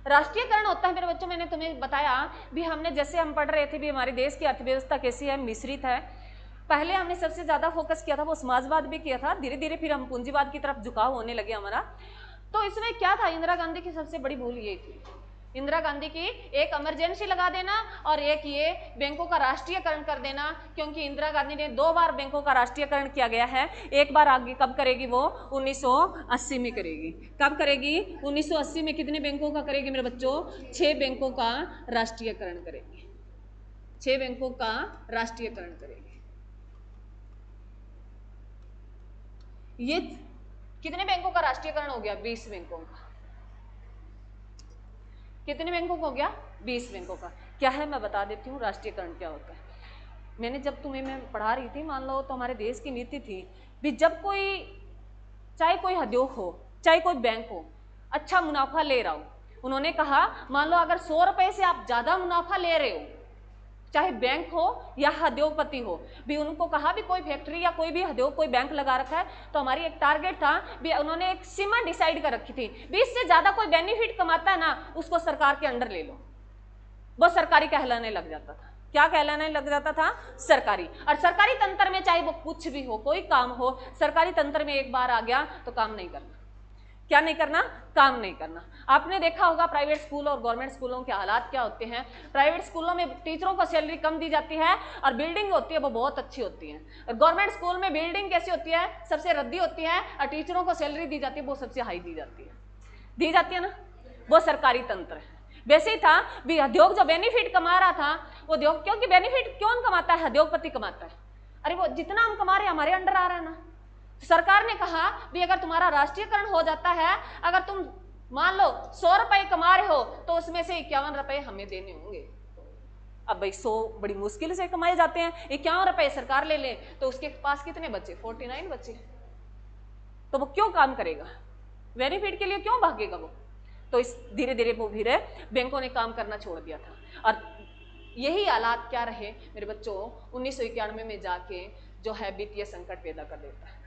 राष्ट्रीयकरण होता है मेरे बच्चों, मैंने तुम्हें बताया भी, हमने जैसे हम पढ़ रहे थे भी हमारे देश की अर्थव्यवस्था कैसी है, मिश्रित है। पहले हमने सबसे ज्यादा फोकस किया था वो समाजवाद भी किया था, धीरे धीरे फिर हम पूंजीवाद की तरफ झुकाव होने लगे हमारा। तो इसमें क्या था, इंदिरा गांधी की सबसे बड़ी भूल ये थी, इंदिरा गांधी की एक इमरजेंसी लगा देना और एक ये बैंकों का राष्ट्रीयकरण कर देना। क्योंकि इंदिरा गांधी ने 2 बार बैंकों का राष्ट्रीयकरण किया गया है। एक बार आगे कब करेगी वो? 1980 में करेगी। कब करेगी? 1980 में कितने बैंकों का करेगी मेरे बच्चों? 6 बैंकों का राष्ट्रीयकरण करेगी। 6 बैंकों का राष्ट्रीयकरण करेगी। ये कितने बैंकों का राष्ट्रीयकरण हो गया? 20 बैंकों का। कितने बैंकों का हो गया? 20 बैंकों का। क्या है मैं बता देती हूँ राष्ट्रीयकरण क्या होता है। मैंने जब तुम्हें मैं पढ़ा रही थी, मान लो तो हमारे देश की नीति थी भी, जब कोई, चाहे कोई उद्योग हो चाहे कोई बैंक हो, अच्छा मुनाफा ले रहा हो, उन्होंने कहा मान लो अगर 100 रुपए से आप ज्यादा मुनाफा ले रहे हो, चाहे बैंक हो या उद्योगपति हो, भी उनको कहा भी कोई फैक्ट्री या कोई भी उद्योग कोई बैंक लगा रखा है तो हमारी एक टारगेट था भी, उन्होंने एक सीमा डिसाइड कर रखी थी भी, इससे ज्यादा कोई बेनिफिट कमाता है ना उसको सरकार के अंडर ले लो। वो सरकारी कहलाने लग जाता था। क्या कहलाने लग जाता था? सरकारी। और सरकारी तंत्र में चाहे वो कुछ भी हो, कोई काम हो, सरकारी तंत्र में एक बार आ गया तो काम नहीं करना। क्या नहीं करना? काम नहीं करना। आपने देखा होगा प्राइवेट स्कूल और गवर्नमेंट स्कूलों के हालात क्या होते हैं। प्राइवेट स्कूलों में टीचरों को सैलरी कम दी जाती है और बिल्डिंग होती है वो बहुत अच्छी होती है। और गवर्नमेंट स्कूल में बिल्डिंग कैसी होती है? सबसे रद्दी होती है और टीचरों को सैलरी दी जाती है वो सबसे हाई दी जाती है ना। वो सरकारी तंत्र है। वैसे ही था भी, उद्योग जो बेनिफिट कमा रहा था वो उद्योग, क्योंकि बेनिफिट कौन कमाता है? उद्योगपति कमाता है। अरे वो जितना हम कमा रहे हैं हमारे अंडर आ रहा है ना। सरकार ने कहा भी अगर तुम्हारा राष्ट्रीयकरण हो जाता है, अगर तुम मान लो 100 रुपए कमा रहे हो तो उसमें से 51 रुपए हमें देने होंगे। अब भाई 100 बड़ी मुश्किल से कमाए जाते हैं, 51 रुपए सरकार ले ले तो उसके पास कितने बचे? 49 बचे। तो वो क्यों काम करेगा? बेनिफिट के लिए क्यों भागेगा वो? तो इस धीरे धीरे वो फिर बैंकों ने काम करना छोड़ दिया था। और यही हालात क्या रहे मेरे बच्चों? 1991 में जाके जो है वित्तीय संकट पैदा कर देता है।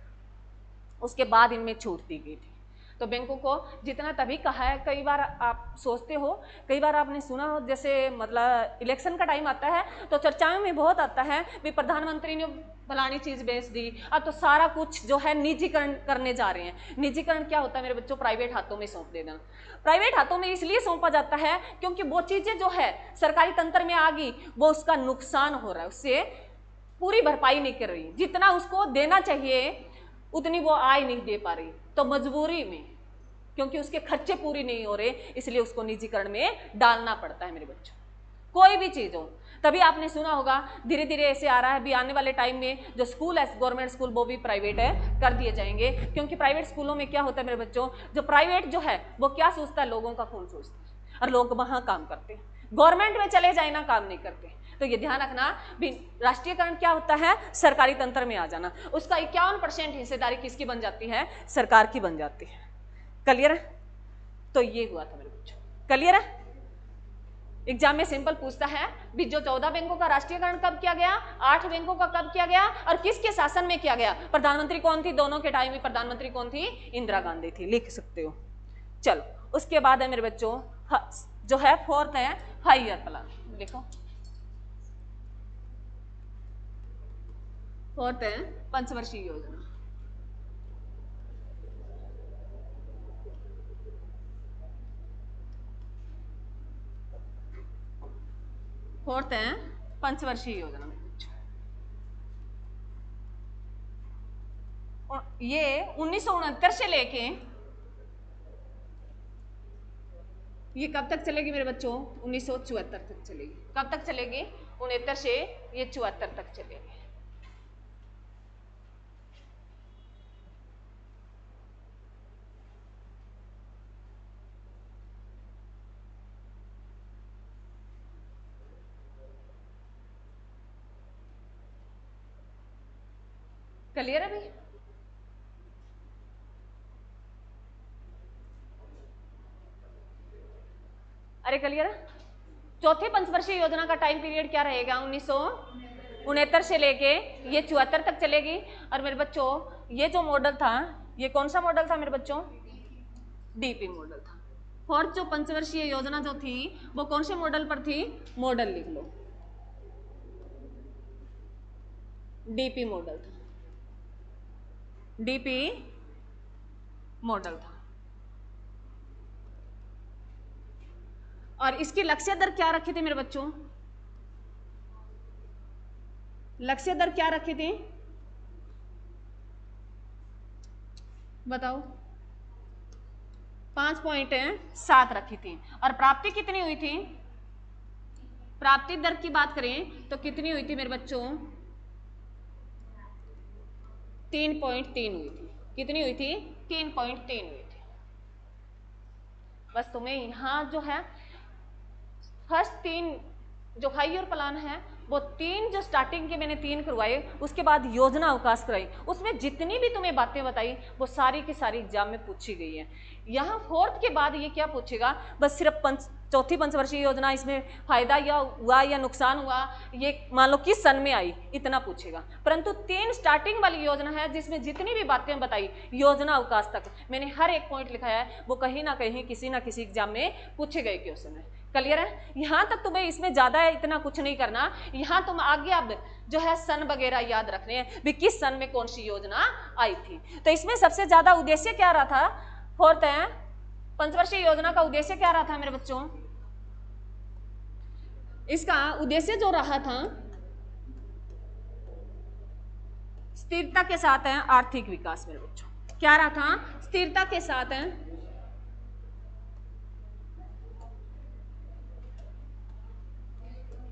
उसके बाद इनमें छूट दी गई थी। तो बैंकों को जितना तभी कहा है, कई बार आप सोचते हो, कई बार आपने सुना हो, जैसे मतलब इलेक्शन का टाइम आता है तो चर्चाओं में बहुत आता है भी प्रधानमंत्री ने फलानी चीज बेच दी, अब तो सारा कुछ जो है निजीकरण करने जा रहे हैं। निजीकरण क्या होता है मेरे बच्चों? प्राइवेट हाथों में सौंप देना। प्राइवेट हाथों में इसलिए सौंपा जाता है क्योंकि वो चीजें जो है सरकारी तंत्र में आ गई, वो उसका नुकसान हो रहा है, उससे पूरी भरपाई नहीं कर रही, जितना उसको देना चाहिए उतनी वो आय नहीं दे पा रही, तो मजबूरी में, क्योंकि उसके खर्चे पूरी नहीं हो रहे, इसलिए उसको निजीकरण में डालना पड़ता है मेरे बच्चों। कोई भी चीज हो, तभी आपने सुना होगा धीरे धीरे ऐसे आ रहा है भी आने वाले टाइम में जो स्कूल है गवर्नमेंट स्कूल वो भी प्राइवेट कर दिए जाएंगे। क्योंकि प्राइवेट स्कूलों में क्या होता है मेरे बच्चों? जो प्राइवेट जो है वो क्या सोचता है? लोगों का खून सोचता है और लोग वहां काम करते हैं। गवर्नमेंट में चले जाए ना, काम नहीं करते। तो ये ध्यान रखना भी, राष्ट्रीयकरण क्या होता है? सरकारी तंत्र में आ जाना। उसका 51% हिस्सेदारी किसकी बन जाती है? सरकार की बन जाती है। क्लियर है? तो ये हुआ था मेरे बच्चों। क्लियर है? एग्जाम में सिंपल पूछता है भी, जो 14 बैंकों का राष्ट्रीयकरण कब किया गया, 8 बैंकों का कब किया गया और किसके शासन में किया गया? प्रधानमंत्री कौन थी? दोनों के टाइम में प्रधानमंत्री कौन थी? इंदिरा गांधी थी। लिख सकते हो। चलो, उसके बाद है मेरे बच्चों जो है 4th है 5 ईयर प्लान। देखो 4th है पंचवर्षीय योजना। फोर्थ है पंचवर्षीय योजना में। ये 1969 से लेके ये कब तक चलेगी मेरे बच्चों? 1974 तक चलेगी। कब तक चलेगी? 69 से ये 74 तक चलेगी। क्लियर है भाई? अरे क्लियर है? चौथी पंचवर्षीय योजना का टाइम पीरियड क्या रहेगा? 1969 से लेके ये 74 तक चलेगी। और मेरे बच्चों ये जो मॉडल था, ये कौन सा मॉडल था मेरे बच्चों? डीपी मॉडल था। फोर्थ जो पंचवर्षीय योजना जो थी वो कौन से मॉडल पर थी? मॉडल लिख लो, डीपी मॉडल था। डीपी मॉडल था। और इसकी लक्ष्य दर क्या रखी थी मेरे बच्चों? लक्ष्य दर क्या रखी थी बताओ? 5.7 रखी थी। और प्राप्ति कितनी हुई थी? प्राप्ति दर की बात करें तो कितनी हुई थी मेरे बच्चों? 3.3 हुई थी। कितनी हुई थी? 3.3 हुई थी। बस तुम्हें यहां जो है फर्स्ट 3 जो हायर प्लान है वो 3 जो स्टार्टिंग के मैंने 3 करवाए, उसके बाद योजना अवकाश कराई, उसमें जितनी भी तुम्हें बातें बताई वो सारी की सारी एग्जाम में पूछी गई है। यहाँ फोर्थ के बाद ये क्या पूछेगा? बस सिर्फ चौथी पंचवर्षीय योजना, इसमें फायदा या हुआ या नुकसान हुआ, ये मान लो किस सन में आई, इतना पूछेगा। परंतु 3 स्टार्टिंग वाली योजना है जिसमें जितनी भी बातें बताई योजना अवकाश तक मैंने हर एक पॉइंट लिखा है, वो कहीं ना कहीं किसी ना किसी एग्जाम में पूछे गए क्वेश्चन है। क्लियर है? यहां तक तुम्हें इसमें ज्यादा इतना कुछ नहीं करना। यहां तुम आगे अब जो है सन वगैरह याद रखने हैं भी किस सन में कौन सी योजना आई थी। तो इसमें सबसे ज्यादा उद्देश्य क्या रहा था? फोर्थ है पंचवर्षीय योजना का उद्देश्य क्या रहा था मेरे बच्चों? इसका उद्देश्य जो रहा था स्थिरता के साथ है आर्थिक विकास। मेरे बच्चों क्या रहा था? स्थिरता के साथ है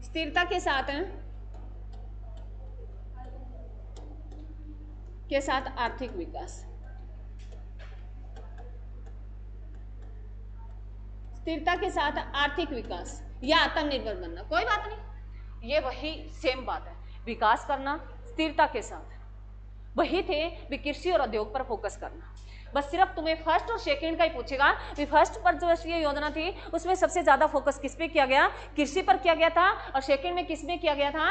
स्थिरता के साथ है के साथ आर्थिक विकास। स्थिरता के साथ आर्थिक विकास या आत्मनिर्भर बनना, कोई बात नहीं, ये वही सेम बात है। विकास करना स्थिरता के साथ वही थे भी कृषि और उद्योग पर फोकस करना। बस सिर्फ तुम्हें फर्स्ट और सेकंड का ही पूछेगा भी फर्स्ट पर जो ये योजना थी उसमें सबसे ज्यादा फोकस किस पे किया गया? कृषि पर किया गया था। और सेकंड में किस में किया गया था?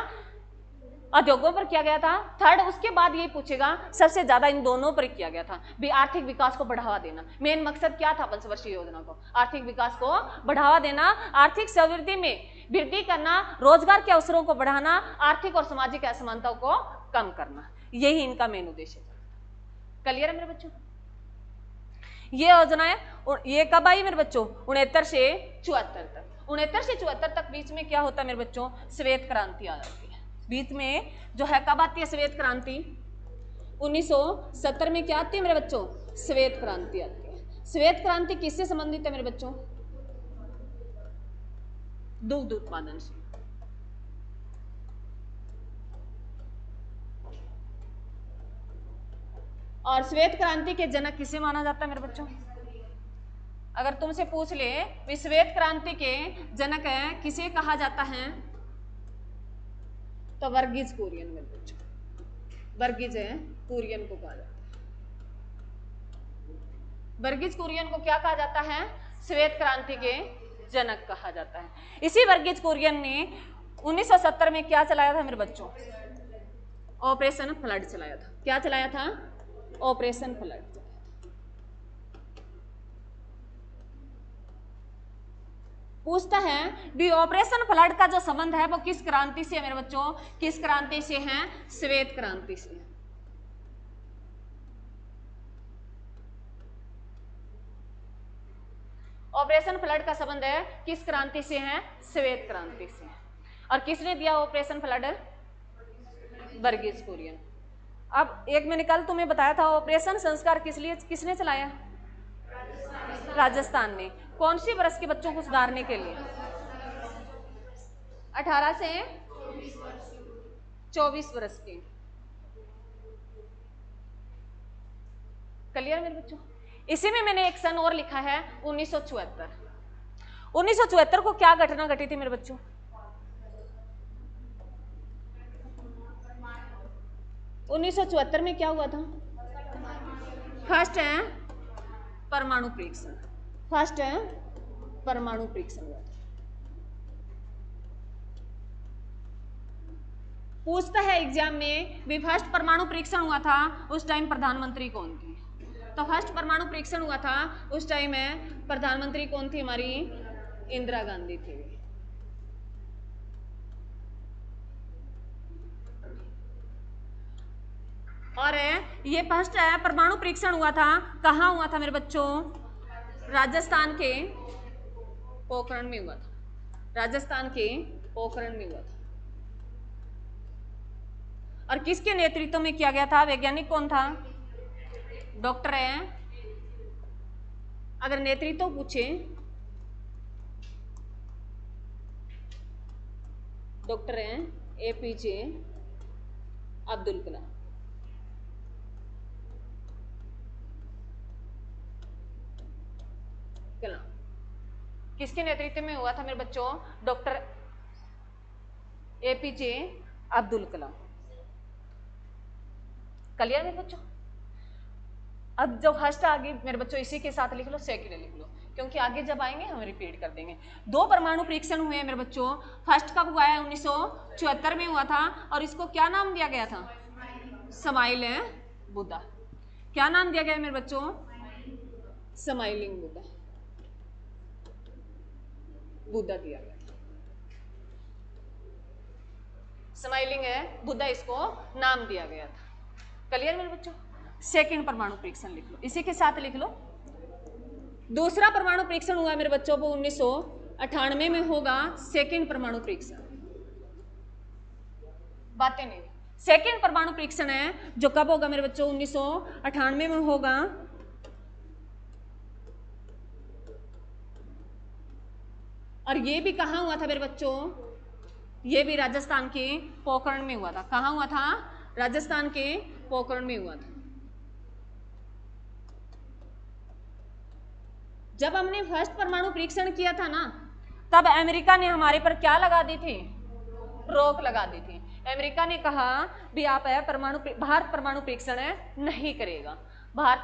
उद्योगों पर किया गया था। थर्ड उसके बाद यही पूछेगा सबसे ज्यादा इन दोनों पर किया गया था भी आर्थिक विकास को बढ़ावा देना। मेन मकसद क्या था पंचवर्षीय योजना को? आर्थिक विकास को बढ़ावा देना, आर्थिक समृद्धि में वृद्धि करना, रोजगार के अवसरों को बढ़ाना, आर्थिक और सामाजिक असमानताओं को कम करना, यही इनका मेन उद्देश्य था। क्लियर है मेरे बच्चों? ये योजनाएं ये कब आई मेरे बच्चों? 69 से 74 तक। 69 से 74 तक बीच में क्या होता है मेरे बच्चों? श्वेत क्रांति आ जाती है बीच में। जो है कब आती है श्वेत क्रांति? 1970 में क्या आती है मेरे बच्चों? श्वेत क्रांति आती है। श्वेत क्रांति किससे संबंधित है मेरे बच्चों? दुग्ध उत्पादन से। और श्वेत क्रांति के जनक किसे माना जाता है मेरे बच्चों? अगर तुमसे पूछ ले भी श्वेत क्रांति के जनक है किसे कहा जाता है, तो वर्गीज कुरियन मेरे बच्चों, वर्गीज कुरियन को कहा जाता है। वर्गीज कुरियन को क्या कहा जाता है? श्वेत क्रांति के जनक कहा जाता है। इसी वर्गीज कुरियन ने 1970 में क्या चलाया था मेरे बच्चों? ऑपरेशन फ्लड चलाया था। क्या चलाया था? Operation flood. पूछता है भी ऑपरेशन फ्लड का जो संबंध है वो किस क्रांति से है मेरे बच्चों? किस क्रांति से है? श्वेत क्रांति से। ऑपरेशन फ्लड का संबंध है किस क्रांति से है? श्वेत क्रांति से। और किसने दिया ऑपरेशन फ्लड? वर्गीज कुरियन। अब एक मैंने कल तुम्हें बताया था ऑपरेशन संस्कार किसने चलाया? राजस्थान ने। कौन सी वर्ष के बच्चों को सुधारने के लिए? 18 से 24 वर्ष के। क्लियर मेरे बच्चों? इसी में मैंने एक सन और लिखा है 1974। 1974 को क्या घटना घटी थी मेरे बच्चों? उन्नीस में क्या हुआ था? फर्स्ट है परमाणु परीक्षण। फर्स्ट है परमाणु परीक्षण हुआ था। पूछता है एग्जाम में भी फर्स्ट परमाणु परीक्षण हुआ था उस टाइम प्रधानमंत्री कौन थी? तो फर्स्ट परमाणु परीक्षण हुआ था उस टाइम में प्रधानमंत्री कौन थी? हमारी इंदिरा गांधी थी। और ये फर्स्ट है परमाणु परीक्षण हुआ था, कहाँ हुआ था मेरे बच्चों? राजस्थान के पोखरण में हुआ था। राजस्थान के पोखरण में हुआ था। और किसके नेतृत्व में किया गया था? वैज्ञानिक कौन था? डॉक्टर है, अगर नेतृत्व पूछे, डॉक्टर हैं एपीजे अब्दुल कलाम। किसके नेतृत्व में हुआ था मेरे बच्चों? Doctor APJ Abdul Kalam. Clear मेरे बच्चों? अब जो फर्स्ट आगे मेरे बच्चों इसी के साथ लिख लो, सेकंड लिख लो, क्योंकि आगे जब आएंगे हम रिपीट कर देंगे। 2 परमाणु परीक्षण हुए हैं मेरे बच्चों। फर्स्ट कब हुआ है? 1974 में हुआ था। और इसको क्या नाम दिया गया था? स्माइल बुद्धा। क्या नाम दिया गया मेरे बच्चों? स्माइलिंग बुद्धा। बुद्धा दिया गया, स्माइलिंग बुद्धा इसको नाम दिया गया था। क्लियर मेरे बच्चों? सेकंड परमाणु परीक्षण लिख लो, इसी के साथ लिख लो। दूसरा परमाणु परीक्षण हुआ मेरे बच्चों वो 1998 में होगा। सेकंड परमाणु परीक्षण, बातें नहीं। सेकंड परमाणु परीक्षण है जो कब होगा मेरे बच्चों? 1998 में होगा। और ये भी कहाँ हुआ था मेरे बच्चों? ये भी राजस्थान के पोखरण में हुआ था। कहाँ हुआ था? राजस्थान के पोखरण में हुआ था। जब हमने फर्स्ट परमाणु परीक्षण किया था ना, तब अमेरिका ने हमारे पर क्या लगा दी थी? रोक लगा दी थी। अमेरिका ने कहा भी आप भारत परमाणु परीक्षण नहीं करेगा। भारत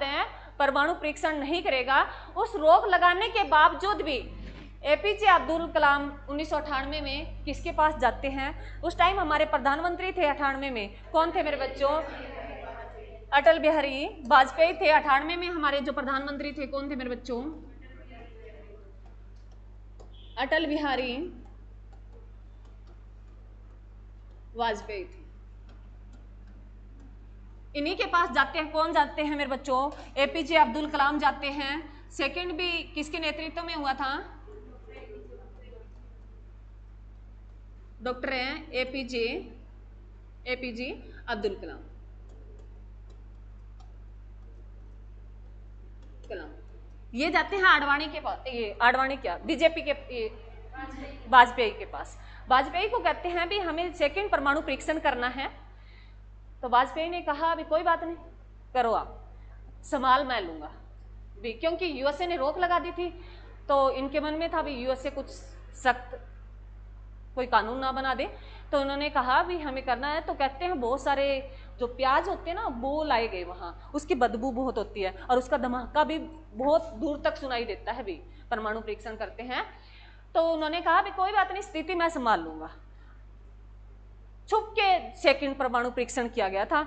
परमाणु परीक्षण नहीं करेगा। उस रोक लगाने के बावजूद भी एपीजे अब्दुल कलाम 1998 में किसके पास जाते हैं? उस टाइम हमारे प्रधानमंत्री थे 98 में, कौन थे मेरे बच्चों? अटल बिहारी वाजपेयी थे। 98 में हमारे जो प्रधानमंत्री थे कौन थे मेरे बच्चों? अटल बिहारी वाजपेयी थे। इन्हीं के पास जाते हैं। कौन जाते हैं मेरे बच्चों? एपीजे अब्दुल कलाम जाते हैं। सेकंड भी किसके नेतृत्व में हुआ था? डॉक्टर हैं एपीजे अब्दुल कलाम। ये जाते हैं आडवाणी के पास। ये आडवाणी क्या, बीजेपी के वाजपेयी के पास। वाजपेयी को कहते हैं भी हमें सेकंड परमाणु परीक्षण करना है। तो वाजपेयी ने कहा भी कोई बात नहीं, करो आप, संभाल मैं लूंगा भी, क्योंकि यूएसए ने रोक लगा दी थी। तो इनके मन में था भी यूएसए कुछ सख्त कोई कानून ना बना दे। तो उन्होंने कहा भी हमें करना है। तो कहते हैं बहुत सारे जो प्याज होते हैं ना वो लाए गए वहाँ, उसकी बदबू बहुत होती है और उसका धमाका भी बहुत दूर तक सुनाई देता है भी परमाणु परीक्षण करते हैं। तो उन्होंने कहा भी कोई बात नहीं, स्थिति मैं संभाल लूंगा। छुप के सेकंड परमाणु परीक्षण किया गया था।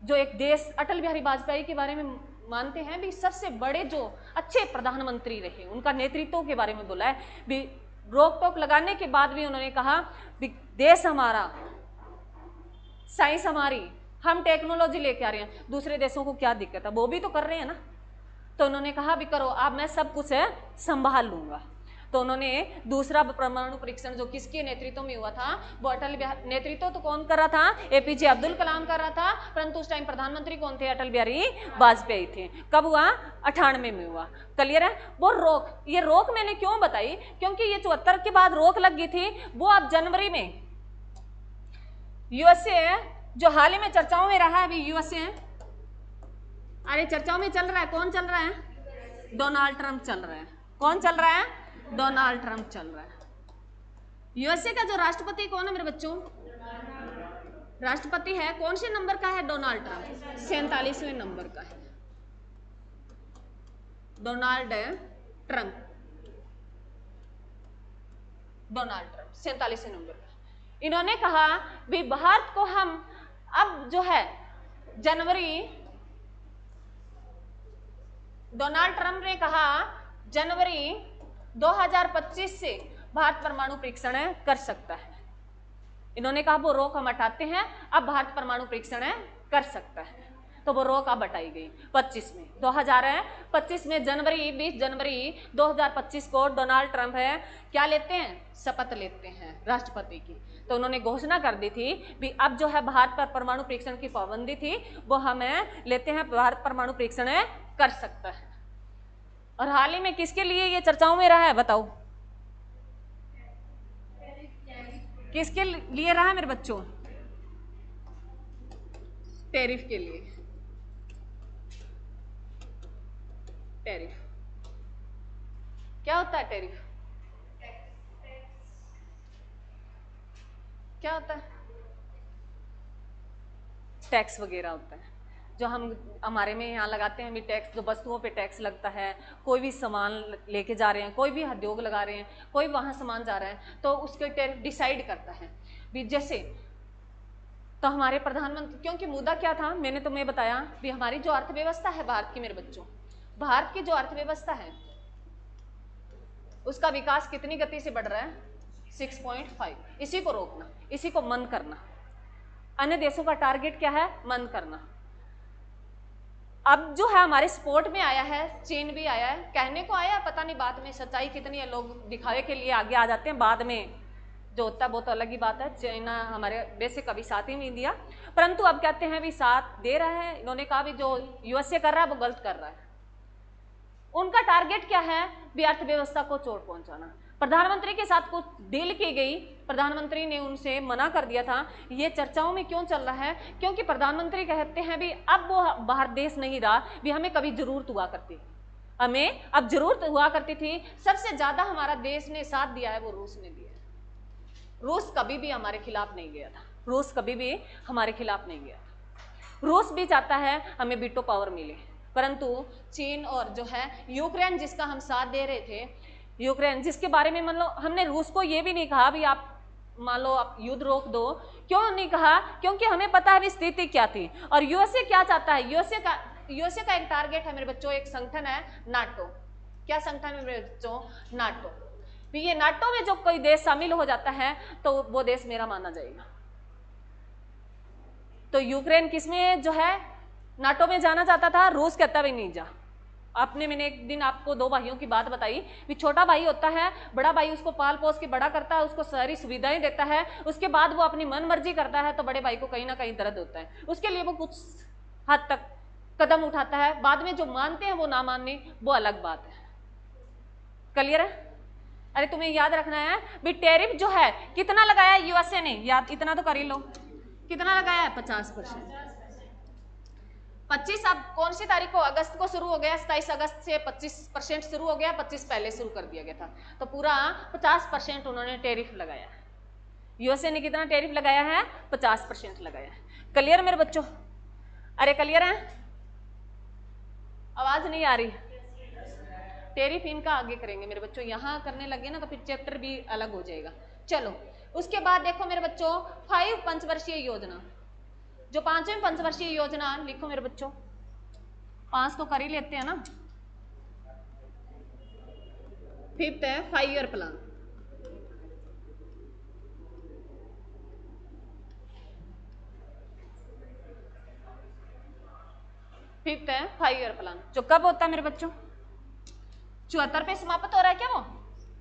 जो एक देश अटल बिहारी वाजपेयी के बारे में मानते हैं भी सबसे बड़े जो अच्छे प्रधानमंत्री रहे, उनका नेतृत्व के बारे में बोला है भी। रोक टोक लगाने के बाद भी उन्होंने कहा भी देश हमारा, साइंस हमारी, हम टेक्नोलॉजी लेके आ रहे हैं, दूसरे देशों को क्या दिक्कत है, वो भी तो कर रहे हैं ना। तो उन्होंने कहा भी करो आप, मैं सब कुछ संभाल लूंगा। तो उन्होंने दूसरा परमाणु परीक्षण जो किसके नेतृत्व में हुआ था, वो अटल बिहारी, नेतृत्व तो कौन कर रहा था, एपीजे अब्दुल कलाम कर रहा था, परंतु उस टाइम प्रधानमंत्री कौन थे, अटल बिहारी वाजपेयी थे। कब हुआ, 98 में हुआ। क्लियर है। वो रोक, ये रोक मैंने क्यों बताई, क्योंकि ये 74 के बाद रोक लग गई थी, वो अब जनवरी में यूएसए जो हाल ही में चर्चाओं में रहा है, अभी यूएसए, अरे चर्चाओं में चल रहा है, कौन चल रहा है, डोनाल्ड ट्रंप चल रहा है। कौन चल रहा है, डोनाल्ड ट्रंप चल रहा है। यूएसए का जो राष्ट्रपति कौन है मेरे बच्चों, राष्ट्रपति है कौन से नंबर का है, डोनाल्ड ट्रंप, 47वें नंबर का है डोनाल्ड ट्रंप, डोनाल्ड ट्रंप 47वें नंबर का। इन्होंने कहा भी भारत को हम अब जो है जनवरी, डोनाल्ड ट्रंप ने कहा जनवरी 2025 से भारत परमाणु परीक्षण कर सकता है। इन्होंने कहा वो रोक हम हटाते हैं, अब भारत परमाणु परीक्षण कर सकता है, तो वो रोक अब हटाई गई 25 में, 2025 में जनवरी, 20 जनवरी 2025 को डोनाल्ड ट्रंप है क्या लेते हैं, शपथ लेते हैं राष्ट्रपति की। तो उन्होंने घोषणा कर दी थी भी अब जो है भारत पर परमाणु परीक्षण की पाबंदी थी वो हमें लेते हैं, भारत परमाणु परीक्षण कर सकता है। और हाल ही में किसके लिए ये चर्चाओं में रहा है, बताओ किसके लिए रहा है मेरे बच्चों, टैरिफ के लिए। टैरिफ क्या होता है, टैरिफ क्या होता है, टैक्स वगैरह होता है जो हम हमारे में यहाँ लगाते हैं भी टैक्स, जो वस्तुओं पे टैक्स लगता है, कोई भी सामान लेके जा रहे हैं, कोई भी उद्योग लगा रहे हैं, कोई वहाँ सामान जा रहा है तो उसके टैरिफ डिसाइड करता है भी। जैसे तो हमारे प्रधानमंत्री, क्योंकि मुद्दा क्या था मैंने तुम्हें बताया भी हमारी जो अर्थव्यवस्था है भारत की, मेरे बच्चों भारत की जो अर्थव्यवस्था है उसका विकास कितनी गति से बढ़ रहा है, 6.5। इसी को रोकना, इसी को मंद करना। अन्य देशों का टारगेट क्या है, मंद करना। अब जो है हमारे सपोर्ट में आया है, चीन भी आया है, कहने को आया, पता नहीं बात में सच्चाई कितनी है, लोग दिखावे के लिए आगे आ जाते हैं, बाद में जो होता है वो तो अलग ही बात है। चाइना हमारे वैसे कभी साथ ही नहीं दिया, परंतु अब कहते हैं भी साथ दे रहा है। इन्होंने कहा भी जो यूएसए कर रहा है वो गलत कर रहा है। उनका टारगेट क्या है, भी अर्थव्यवस्था को चोट पहुंचाना। प्रधानमंत्री के साथ कुछ डील की गई, प्रधानमंत्री ने उनसे मना कर दिया था। ये चर्चाओं में क्यों चल रहा है, क्योंकि प्रधानमंत्री कहते हैं भी अब वो बाहर देश नहीं रहा, भी हमें कभी जरूरत हुआ करती, हमें अब जरूरत हुआ करती थी। सबसे ज्यादा हमारा देश ने साथ दिया है वो रूस ने दिया है। रूस कभी भी हमारे खिलाफ नहीं गया था, रूस कभी भी हमारे खिलाफ नहीं गया था। रूस भी चाहता है हमें वीटो पावर मिले, परंतु चीन और जो है यूक्रेन जिसका हम साथ दे रहे थे, यूक्रेन जिसके बारे में मतलब हमने रूस को ये भी नहीं कहा भी आप मान लो आप युद्ध रोक दो, क्यों नहीं कहा, क्योंकि हमें पता है स्थिति क्या थी। और यूएसए क्या चाहता है, यूएसए का एक टारगेट है मेरे बच्चों, एक संगठन है नाटो। क्या संगठन है मेरे बच्चों, नाटो। ये नाटो में जो कोई देश शामिल हो जाता है तो वो देश मेरा माना जाएगा। तो यूक्रेन किसमें जो है नाटो में जाना चाहता था, रूस कहता भी नहीं जा। आपने, मैंने एक दिन आपको दो भाइयों की बात बताई कि छोटा भाई होता है, बड़ा भाई उसको पाल पोस के बड़ा करता है, उसको सारी सुविधाएं देता है, उसके बाद वो अपनी मन मर्जी करता है तो बड़े भाई को कहीं ना कहीं दर्द होता है, उसके लिए वो कुछ हद तक कदम उठाता है। बाद में जो मानते हैं वो ना मानने वो अलग बात है। क्लियर है। अरे तुम्हें याद रखना है भी टैरिफ जो है कितना लगाया यूएसए ने, याद इतना तो कर ही लो, कितना लगाया है, 50%। 25 अब कौन सी तारीख को, अगस्त को शुरू हो गया, 27 अगस्त से 25% शुरू हो गया, 25 पहले शुरू कर दिया गया था, तो पूरा 50% उन्होंने टैरिफ लगाया है। यूएसए ने कितना टैरिफ लगाया है, 50% लगाया है। क्लियर मेरे बच्चों, अरे क्लियर है, आवाज नहीं आ रही। टैरिफ इनका आगे करेंगे मेरे बच्चों, यहाँ करने लगे ना तो फिर चैप्टर भी अलग हो जाएगा। चलो उसके बाद देखो मेरे बच्चों 5 पंचवर्षीय योजना, जो 5वीं पंचवर्षीय योजना लिखो मेरे बच्चों, 5 तो कर ही लेते हैं ना। 5th है 5 ईयर प्लान। फिफ्थ है 5 ईयर प्लान, जो कब होता है मेरे बच्चों, 74 पे समाप्त हो रहा है क्या वो,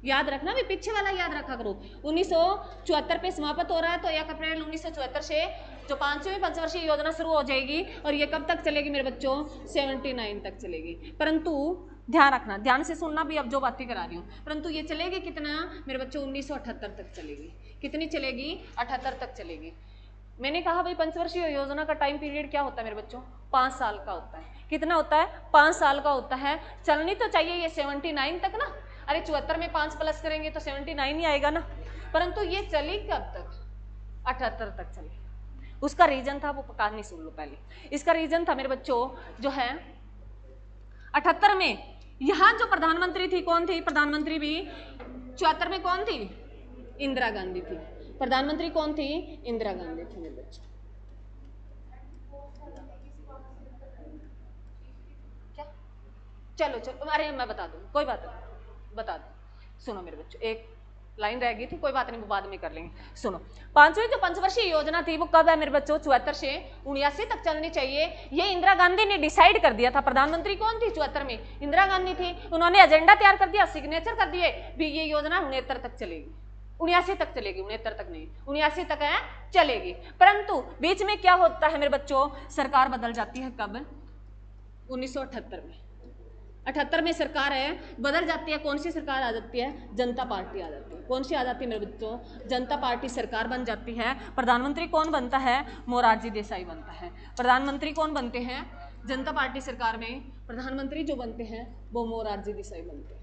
याद रखना भी, पीछे वाला याद रखा करो। 1974 पे समाप्त हो रहा है, तो 1 अप्रैल 1974 से जो 5वीं पंचवर्षीय योजना शुरू हो जाएगी और ये कब तक चलेगी मेरे बच्चों, 79 तक चलेगी। परंतु ध्यान रखना, ध्यान से सुनना भी, अब जो बातें करा रही हूँ, परंतु ये चलेगी कितना मेरे बच्चों, 1978 तक चलेगी। कितनी चलेगी, 78 तक चलेगी। मैंने कहा भाई पंचवर्षीय योजना का टाइम पीरियड क्या होता है मेरे बच्चों, 5 साल का होता है। कितना होता है, 5 साल का होता है। चलनी तो चाहिए ये 79 तक ना, अरे 74 में 5 प्लस करेंगे तो 79 ही आएगा ना, परंतु ये चली कब तक, 78 तक चली। उसका रीजन था, वो कहानी सुन लो पहले। इसका रीजन था मेरे बच्चों जो है 78 में यहाँ जो प्रधानमंत्री थी कौन थी, प्रधानमंत्री भी 74 में कौन थी, इंदिरा गांधी थी। प्रधानमंत्री कौन थी, इंदिरा गांधी थी मेरे बच्चों। क्या, चलो चलो, अरे मैं बता दूं, कोई बात नहीं, बता दूं। सुनो मेरे बच्चों, एक लाइन रह गई थी, कोई बात नहीं, वो बाद में कर लेंगे। सुनो, 5वीं जो पंचवर्षीय योजना थी वो कब है मेरे बच्चों, 74 से 79 तक चलनी चाहिए। ये इंदिरा गांधी ने डिसाइड कर दिया था। प्रधानमंत्री कौन थी 74 में, इंदिरा गांधी थी। उन्होंने एजेंडा तैयार कर दिया, सिग्नेचर कर दिए भी ये योजना 69 तक चलेगी, 79 तक चलेगी, 69 तक नहीं, 79 तक है चलेगी। परंतु बीच में क्या होता है मेरे बच्चों, सरकार बदल जाती है। कब, 1978 में। 78 में सरकार है बदल जाती है। कौन सी सरकार आ जाती है, जनता पार्टी आ जाती है। कौन सी आ जाती है मेरे बच्चों, जनता पार्टी सरकार बन जाती है। प्रधानमंत्री कौन बनता है, मोरारजी देसाई बनता है। प्रधानमंत्री कौन बनते हैं, जनता पार्टी सरकार में प्रधानमंत्री जो बनते हैं वो मोरारजी देसाई बनते हैं,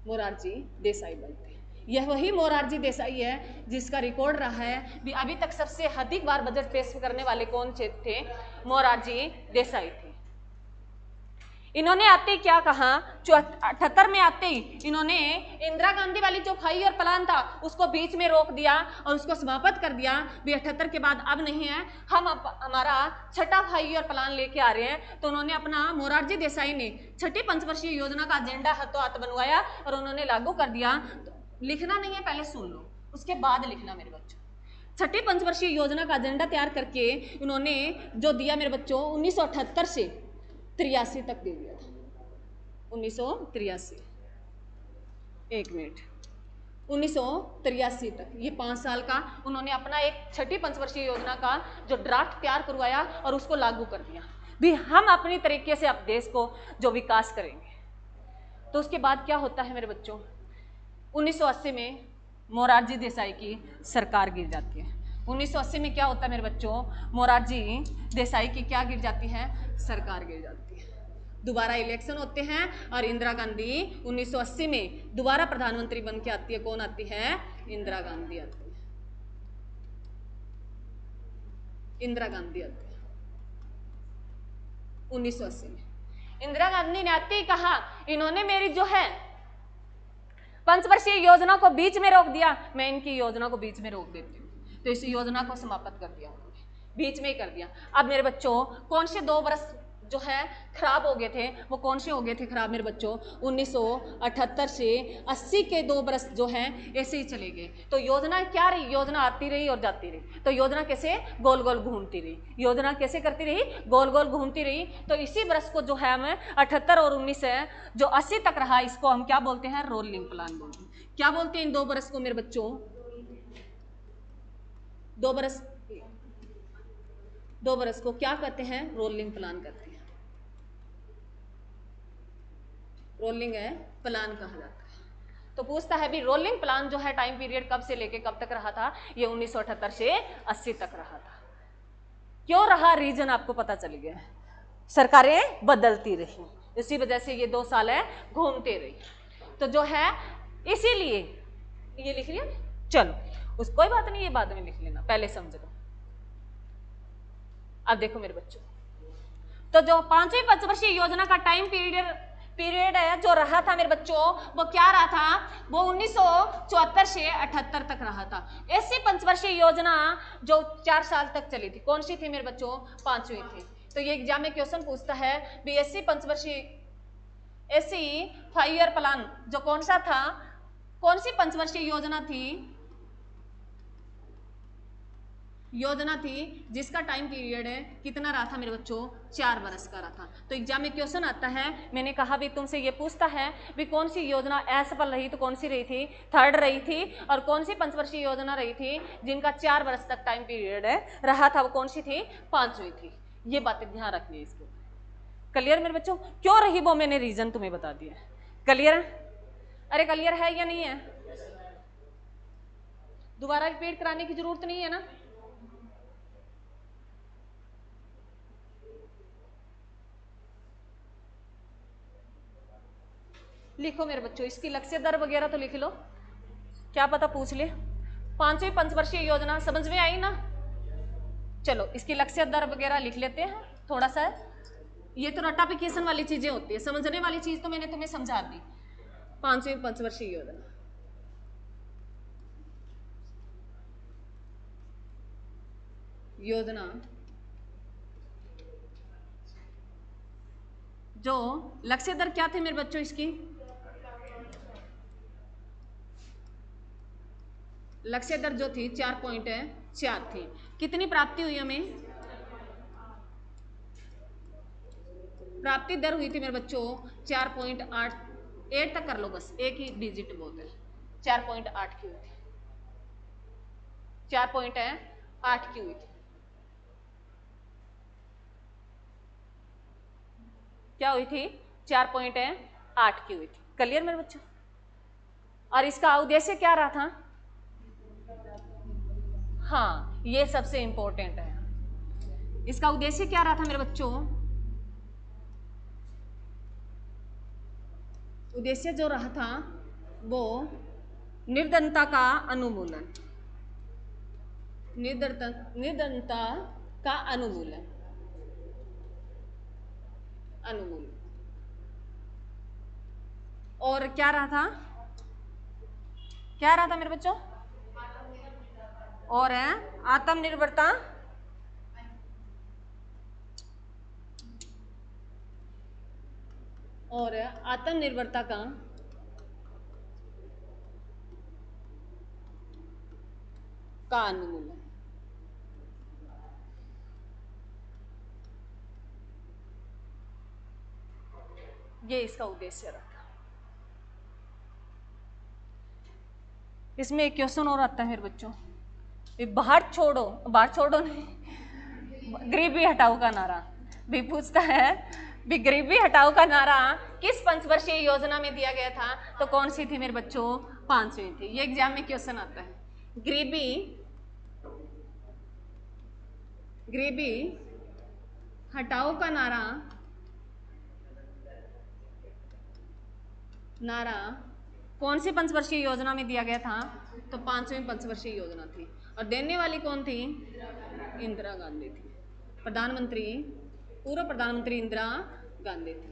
मोरारजी देसाई बनते हैं। यह वही मोरारजी देसाई है जिसका रिकॉर्ड रहा है भी अभी तक सबसे अधिक बार बजट पेश करने वाले कौन थे, मोरारजी देसाई थे। इन्होंने आते ही क्या कहा, 78 में आते ही इन्होंने इंदिरा गांधी वाली जो 5 ईयर प्लान था उसको बीच में रोक दिया और उसको समाप्त कर दिया भी 78 के बाद अब नहीं है, हम हमारा छठा 5 ईयर प्लान लेके आ रहे हैं। तो उन्होंने अपना, मोरारजी देसाई ने छठी पंचवर्षीय योजना का एजेंडा हाथों हाथ बनवाया और उन्होंने लागू कर दिया। तो लिखना नहीं है, पहले सुन लो उसके बाद लिखना मेरे बच्चों। छठी पंचवर्षीय योजना का एजेंडा तैयार करके उन्होंने जो दिया मेरे बच्चों, 1978 से 83 तक दे दिया था। 1983, एक मिनट, 1983 तक, ये 5 साल का उन्होंने अपना एक छठी पंचवर्षीय योजना का जो ड्राफ्ट तैयार करवाया और उसको लागू कर दिया भी हम अपनी तरीके से अब देश को जो विकास करेंगे। तो उसके बाद क्या होता है मेरे बच्चों, 1980 में मोरारजी देसाई की सरकार गिर जाती है। 1980 में क्या होता है मेरे बच्चों, मोरारजी देसाई की क्या गिर जाती है, सरकार गिर जाती है। दोबारा इलेक्शन होते हैं और इंदिरा गांधी 1980 में दोबारा प्रधानमंत्री बन के आती है। कौन आती है, इंदिरा गांधी आती है, इंदिरा गांधी आती है 1980 में। इंदिरा गांधी ने आते ही कहा, इन्होंने मेरी जो है पंचवर्षीय योजना को बीच में रोक दिया, मैं इनकी योजना को बीच में रोक देती हूँ। तो इस योजना को समाप्त कर दिया उन्होंने, बीच में ही कर दिया। अब मेरे बच्चों कौन से 2 वर्ष जो है खराब हो गए थे, वो कौन से हो गए थे खराब मेरे बच्चों, 1978 से 80 के 2 वर्ष जो हैं ऐसे ही चले गए। तो योजना क्या रही, योजना आती रही और जाती रही। तो योजना कैसे गोल गोल घूमती रही, योजना कैसे करती रही, गोल गोल घूमती रही। तो इसी वर्ष को जो है हमें 78 और 19 है जो 80 तक रहा, इसको हम क्या बोलते हैं, रोलिंग प्लान बोलते हैं। क्या बोलते हैं इन 2 वर्ष को मेरे बच्चों, 2 वर्ष को क्या कहते हैं, रोलिंग प्लान कहते हैं। रोलिंग है प्लान कहा जाता है। तो पूछता है भी रोलिंग प्लान जो है टाइम पीरियड कब से लेके कब तक रहा था, ये 1978 से 80 तक रहा था। क्यों रहा, रीजन आपको पता चल गया है, सरकारें बदलती रही, इसी वजह से ये 2 साल है घूमते रही। तो जो है इसीलिए ये लिख लिया, चलो उस कोई बात नहीं, ये बाद में लिख लेना, पहले समझ लो। अब देखो मेरे बच्चों, तो जो 5वीं पंचवर्षीय योजना का टाइम पीरियड है जो रहा था मेरे बच्चों, वो क्या रहा था, वो 1974 से 78 तक रहा था। ऐसी पंचवर्षीय योजना जो 4 साल तक चली थी, कौन सी थी मेरे बच्चों, 5वीं थी। तो ये एग्जाम में क्वेश्चन पूछता है भी ऐसी 5 ईयर प्लान जो कौन सा था, कौन सी पंचवर्षीय योजना थी, योजना थी जिसका टाइम पीरियड है कितना रहा था मेरे बच्चों, 4 वर्ष का रहा था। तो एग्जाम में क्वेश्चन आता है, मैंने कहा भी तुमसे ये पूछता है भी कौन सी योजना असफल रही, तो कौन सी रही थी, 3rd रही थी, और कौन सी पंचवर्षीय योजना रही थी जिनका 4 वर्ष तक टाइम पीरियड है रहा था, वो कौन सी थी, 5वीं थी। ये बातें ध्यान रखनी है इसको। क्लियर मेरे बच्चों, क्यों रही वो मैंने रीजन तुम्हें बता दिया। क्लियर है, अरे क्लियर है या नहीं है, दोबारा रिपीट कराने की जरूरत नहीं है ना। लिखो मेरे बच्चों, इसकी लक्ष्य दर वगैरह तो लिख लो, क्या पता पूछ ले। 5वीं पंचवर्षीय योजना समझ में आई ना। चलो इसकी लक्ष्य दर वगैरह लिख लेते हैं थोड़ा सा। ये तो रटाफिकेशन वाली चीजें होती है, समझने वाली चीज तो मैंने तुम्हें समझा दी। 5वीं पंचवर्षीय योजना, योजना जो लक्ष्य दर क्या थे मेरे बच्चों इसकी, लक्ष्य दर जो थी 4.4 थी। कितनी प्राप्ति हुई हमें, प्राप्ति दर हुई थी मेरे बच्चों 4.8, 8 तक कर लो बस, एक ही डिजिट बहुत है, 4.8 की हुई थी, 4.8 की हुई थी। क्या हुई थी, 4.8 की हुई थी। क्लियर मेरे बच्चों, और इसका उद्देश्य क्या रहा था, हाँ ये सबसे इंपॉर्टेंट है, इसका उद्देश्य क्या रहा था मेरे बच्चों, उद्देश्य जो रहा था वो निर्धनता का अनुमूलन, निर्धनता का अनुमूलन, अनुमूलन। और क्या रहा था, क्या रहा था मेरे बच्चों, और है आत्मनिर्भरता, और आत्मनिर्भरता का अनुमूलन। ये इसका उद्देश्य रखा। इसमें एक क्वेश्चन और आता है मेरे बच्चों, बाहर छोड़ो, बाहर छोड़ो नहीं, गरीबी हटाओ का नारा भी पूछता है, भी गरीबी हटाओ का नारा किस पंचवर्षीय योजना में दिया गया था, तो कौन सी थी मेरे बच्चों, 5वीं थी। ये एग्जाम में क्वेश्चन आता है, गरीबी, गरीबी हटाओ का नारा, नारा कौन सी पंचवर्षीय योजना में दिया गया था, तो 5वीं पंचवर्षीय योजना थी। और देने वाली कौन थी, इंदिरा गांधी थी, प्रधानमंत्री, पूर्व प्रधानमंत्री इंदिरा गांधी थी।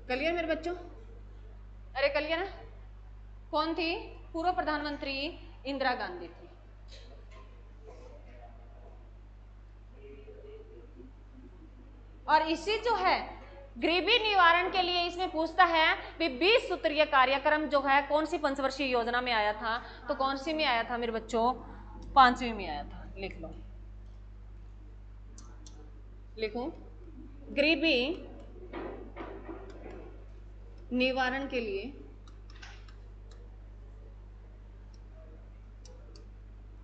क्लियर मेरे बच्चों, अरे क्लियर है, कौन थी, पूर्व प्रधानमंत्री इंदिरा गांधी थी। और इसी जो है गरीबी निवारण के लिए इसमें पूछता है कि 20 सूत्रीय कार्यक्रम जो है कौन सी पंचवर्षीय योजना में आया था, तो कौन सी में आया था मेरे बच्चों, 5वीं में आया था। लिख लो, लिखो, गरीबी निवारण के लिए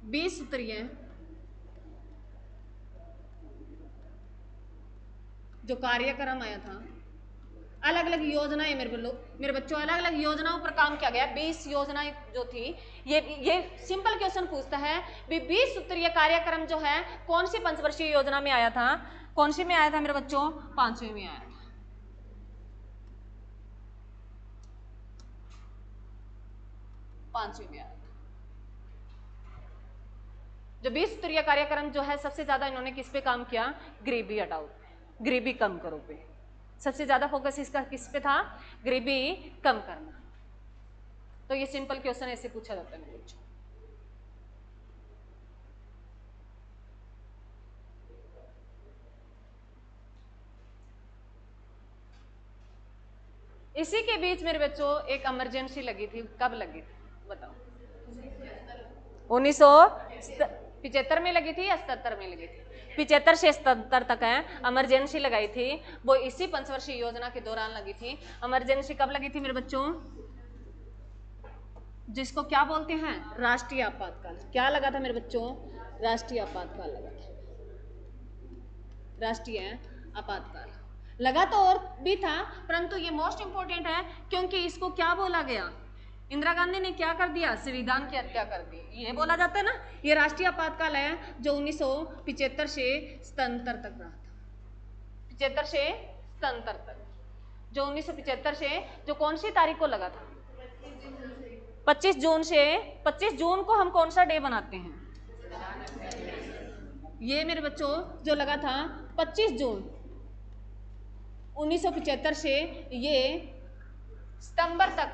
20 सूत्रीय जो कार्यक्रम आया था, अलग अलग योजनाएं मेरे बच्चों, अलग अलग योजनाओं पर काम किया गया, 20 योजनाएं जो थी। ये सिंपल क्वेश्चन पूछता है भी 20 सूत्रीय कार्यक्रम जो है कौन सी पंचवर्षीय योजना में आया था, कौन सी में आया था मेरे बच्चों, 5वीं में आया था। 5वीं में आया था। जो 20 सूत्रीय कार्यक्रम जो है सबसे ज्यादा इन्होंने किस पे काम किया, गरीबी हटाओ पे, गरीबी कम करो पे, सबसे ज्यादा फोकस इसका किस पे था, गरीबी कम करना। तो ये सिंपल क्वेश्चन ऐसे पूछा जाता है मेरे बच्चों। इसी के बीच मेरे बच्चों एक इमरजेंसी लगी थी, कब लगी थी बताओ, 1975 में लगी थी या 77 में लगी थी? 75 से 77 तक है। इमरजेंसी लगाई थी वो इसी पंचवर्षीय योजना के दौरान लगी थी। इमरजेंसी कब लगी थी मेरे बच्चों? जिसको क्या बोलते हैं? राष्ट्रीय आपातकाल। क्या लगा था मेरे बच्चों? राष्ट्रीय आपातकाल लगा था। राष्ट्रीय आपातकाल लगा तो और भी था, परंतु ये मोस्ट इंपोर्टेंट है क्योंकि इसको क्या बोला गया? इंदिरा गांधी ने क्या कर दिया? संविधान की हत्या कर दी। ये बोला जाता है ना, ये राष्ट्रीय आपातकाल है जो 1975 से 77 तक रहा था। 75 से 77 तक, जो 1975 से, जो कौन सी तारीख को लगा था? 25 जून से। 25 जून को हम कौन सा डे बनाते हैं? ये मेरे बच्चों जो लगा था 25 जून 1975 से ये सितंबर तक,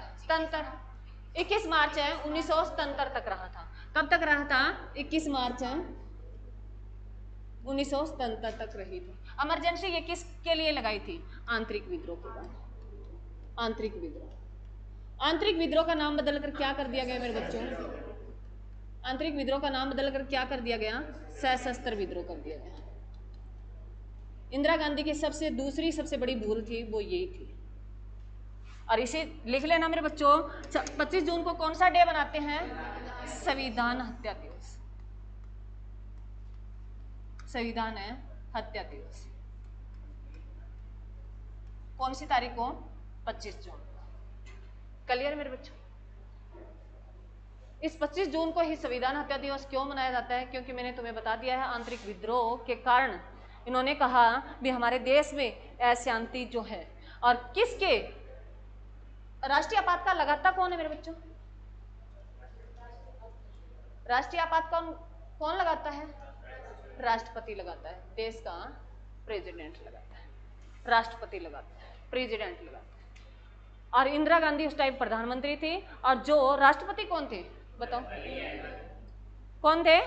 21 मार्च है 1977 तक रहा था। कब तक रहा था? 21 मार्च 1977 तक रही थी। इमरजेंसी ये किसके लिए लगाई थी? आंतरिक विद्रोह के बाद। आंतरिक विद्रोह, आंतरिक विद्रोह का नाम बदलकर क्या कर दिया गया मेरे बच्चों? आंतरिक विद्रोह का नाम बदलकर क्या कर दिया गया? सशस्त्र विद्रोह कर दिया गया। इंदिरा गांधी की दूसरी सबसे बड़ी भूल थी वो यही थी। और इसे लिख लेना मेरे बच्चों, 25 जून को कौन सा डे बनाते हैं? संविधान हत्या दिवस। संविधान हत्या दिवस कौन सी तारीख को? 25 जून। क्लियर मेरे बच्चों? इस 25 जून को ही संविधान हत्या दिवस क्यों मनाया जाता है? क्योंकि मैंने तुम्हें बता दिया है, आंतरिक विद्रोह के कारण इन्होंने कहा भी हमारे देश में अशांति जो है, और किसके राष्ट्रीय आपातकाल लगाता कौन है मेरे बच्चों? राष्ट्रीय आपातकाल कौन लगाता है? राष्ट्रपति लगाता है। देश का प्रेसिडेंट लगाता है, राष्ट्रपति लगाता है, प्रेसिडेंट लगाता है। और इंदिरा गांधी उस टाइम प्रधानमंत्री थी, और जो राष्ट्रपति कौन थे बताओ? कौन थे?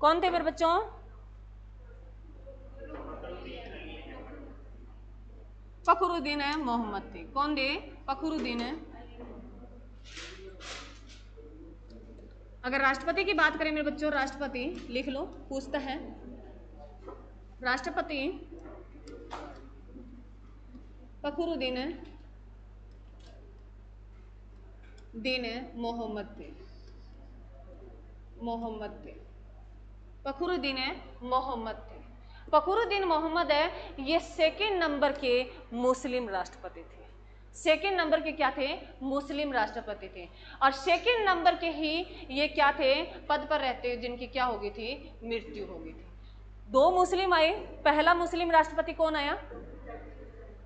कौन थे मेरे बच्चों? फखरुद्दीन मोहम्मद थे। कौन थे? फखरुद्दीन। अगर राष्ट्रपति की बात करें मेरे बच्चों, राष्ट्रपति लिख लो, पूछता है राष्ट्रपति फखरुद्दीन मोहम्मद थे। मोहम्मद थे, फखरुद्दीन मोहम्मद थे। फखरुद्दीन मोहम्मद ये सेकंड नंबर के मुस्लिम राष्ट्रपति थे। सेकंड नंबर के क्या थे? मुस्लिम राष्ट्रपति थे। और सेकंड नंबर के ही ये क्या थे? पद पर रहते जिनकी क्या हो गई थी? मृत्यु हो गई थी। 2 मुस्लिम आए। पहला मुस्लिम राष्ट्रपति कौन आया?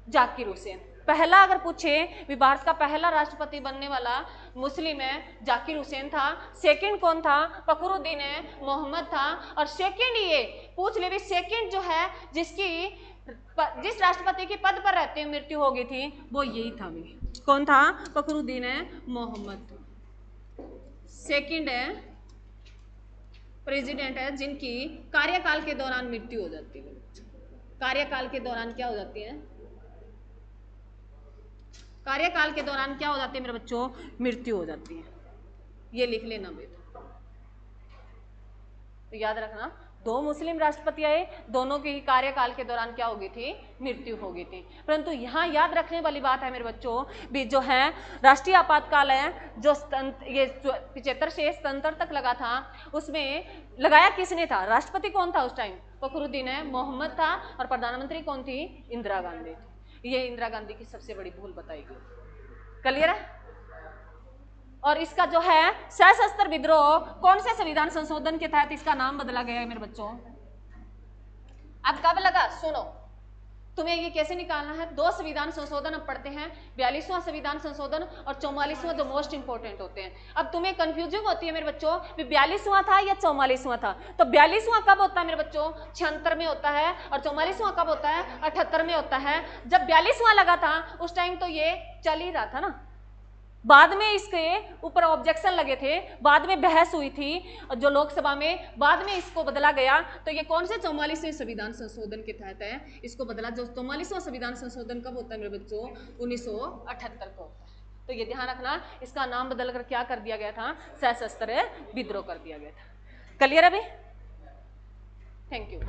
जाकिर हुसैन। पहला अगर पूछे भी भारत का पहला राष्ट्रपति बनने वाला मुस्लिम जाकिर हुसैन था। सेकंड कौन था? फखरुद्दीन मोहम्मद था। और सेकंड ये पूछ ले भी, सेकंड जो है जिस राष्ट्रपति के पद पर रहते हुए मृत्यु हो गई थी वो यही था। भी कौन था? फखरुद्दीन मोहम्मद। सेकंड प्रेसिडेंट है जिनकी कार्यकाल के दौरान मृत्यु हो जाती है। कार्यकाल के दौरान क्या हो जाती है? कार्यकाल के दौरान क्या हो जाती है मेरे बच्चों? मृत्यु हो जाती है। ये लिख लेना बेटा, तो याद रखना, 2 मुस्लिम राष्ट्रपति आए, दोनों के ही कार्यकाल के दौरान क्या हो गई थी? मृत्यु हो गई थी। परंतु यहाँ याद रखने वाली बात है मेरे बच्चों भी, जो है राष्ट्रीय आपातकाल है जो ये 75 से 77 तक लगा था, उसमें लगाया किसने था? राष्ट्रपति कौन था उस टाइम? फखरुद्दीन मोहम्मद था। और प्रधानमंत्री कौन थी? इंदिरा गांधी थी। ये इंदिरा गांधी की सबसे बड़ी भूल बताई गई। क्लियर है? और इसका जो है सशस्त्र विद्रोह कौन से संविधान संशोधन के तहत इसका नाम बदला गया है मेरे बच्चों? अब कब लगा? सुनो, तुम्हें ये कैसे निकालना है। 2 संविधान संशोधन अब पढ़ते हैं, 42वां संविधान संशोधन और 44वां, जो मोस्ट इंपोर्टेंट होते हैं। अब तुम्हें कंफ्यूजिंग होती है मेरे बच्चों, 42वां था या 44वां था? तो 42वां कब होता है मेरे बच्चों? 76 में होता है। और 44वां कब होता है? 78 में होता है। जब 42वां लगा था उस टाइम तो ये चल ही रहा था ना, बाद में इसके ऊपर ऑब्जेक्शन लगे थे, बाद में बहस हुई थी जो लोकसभा में, बाद में इसको बदला गया। तो ये कौन से 44वें संविधान संशोधन के तहत है इसको बदला। जो 44वां संविधान संशोधन कब होता है मेरे बच्चों? 1978 को होता है। तो ये ध्यान रखना, इसका नाम बदलकर क्या कर दिया गया था, सशस्त्र विद्रोह कर दिया गया था। क्लियर अभी? Thank you.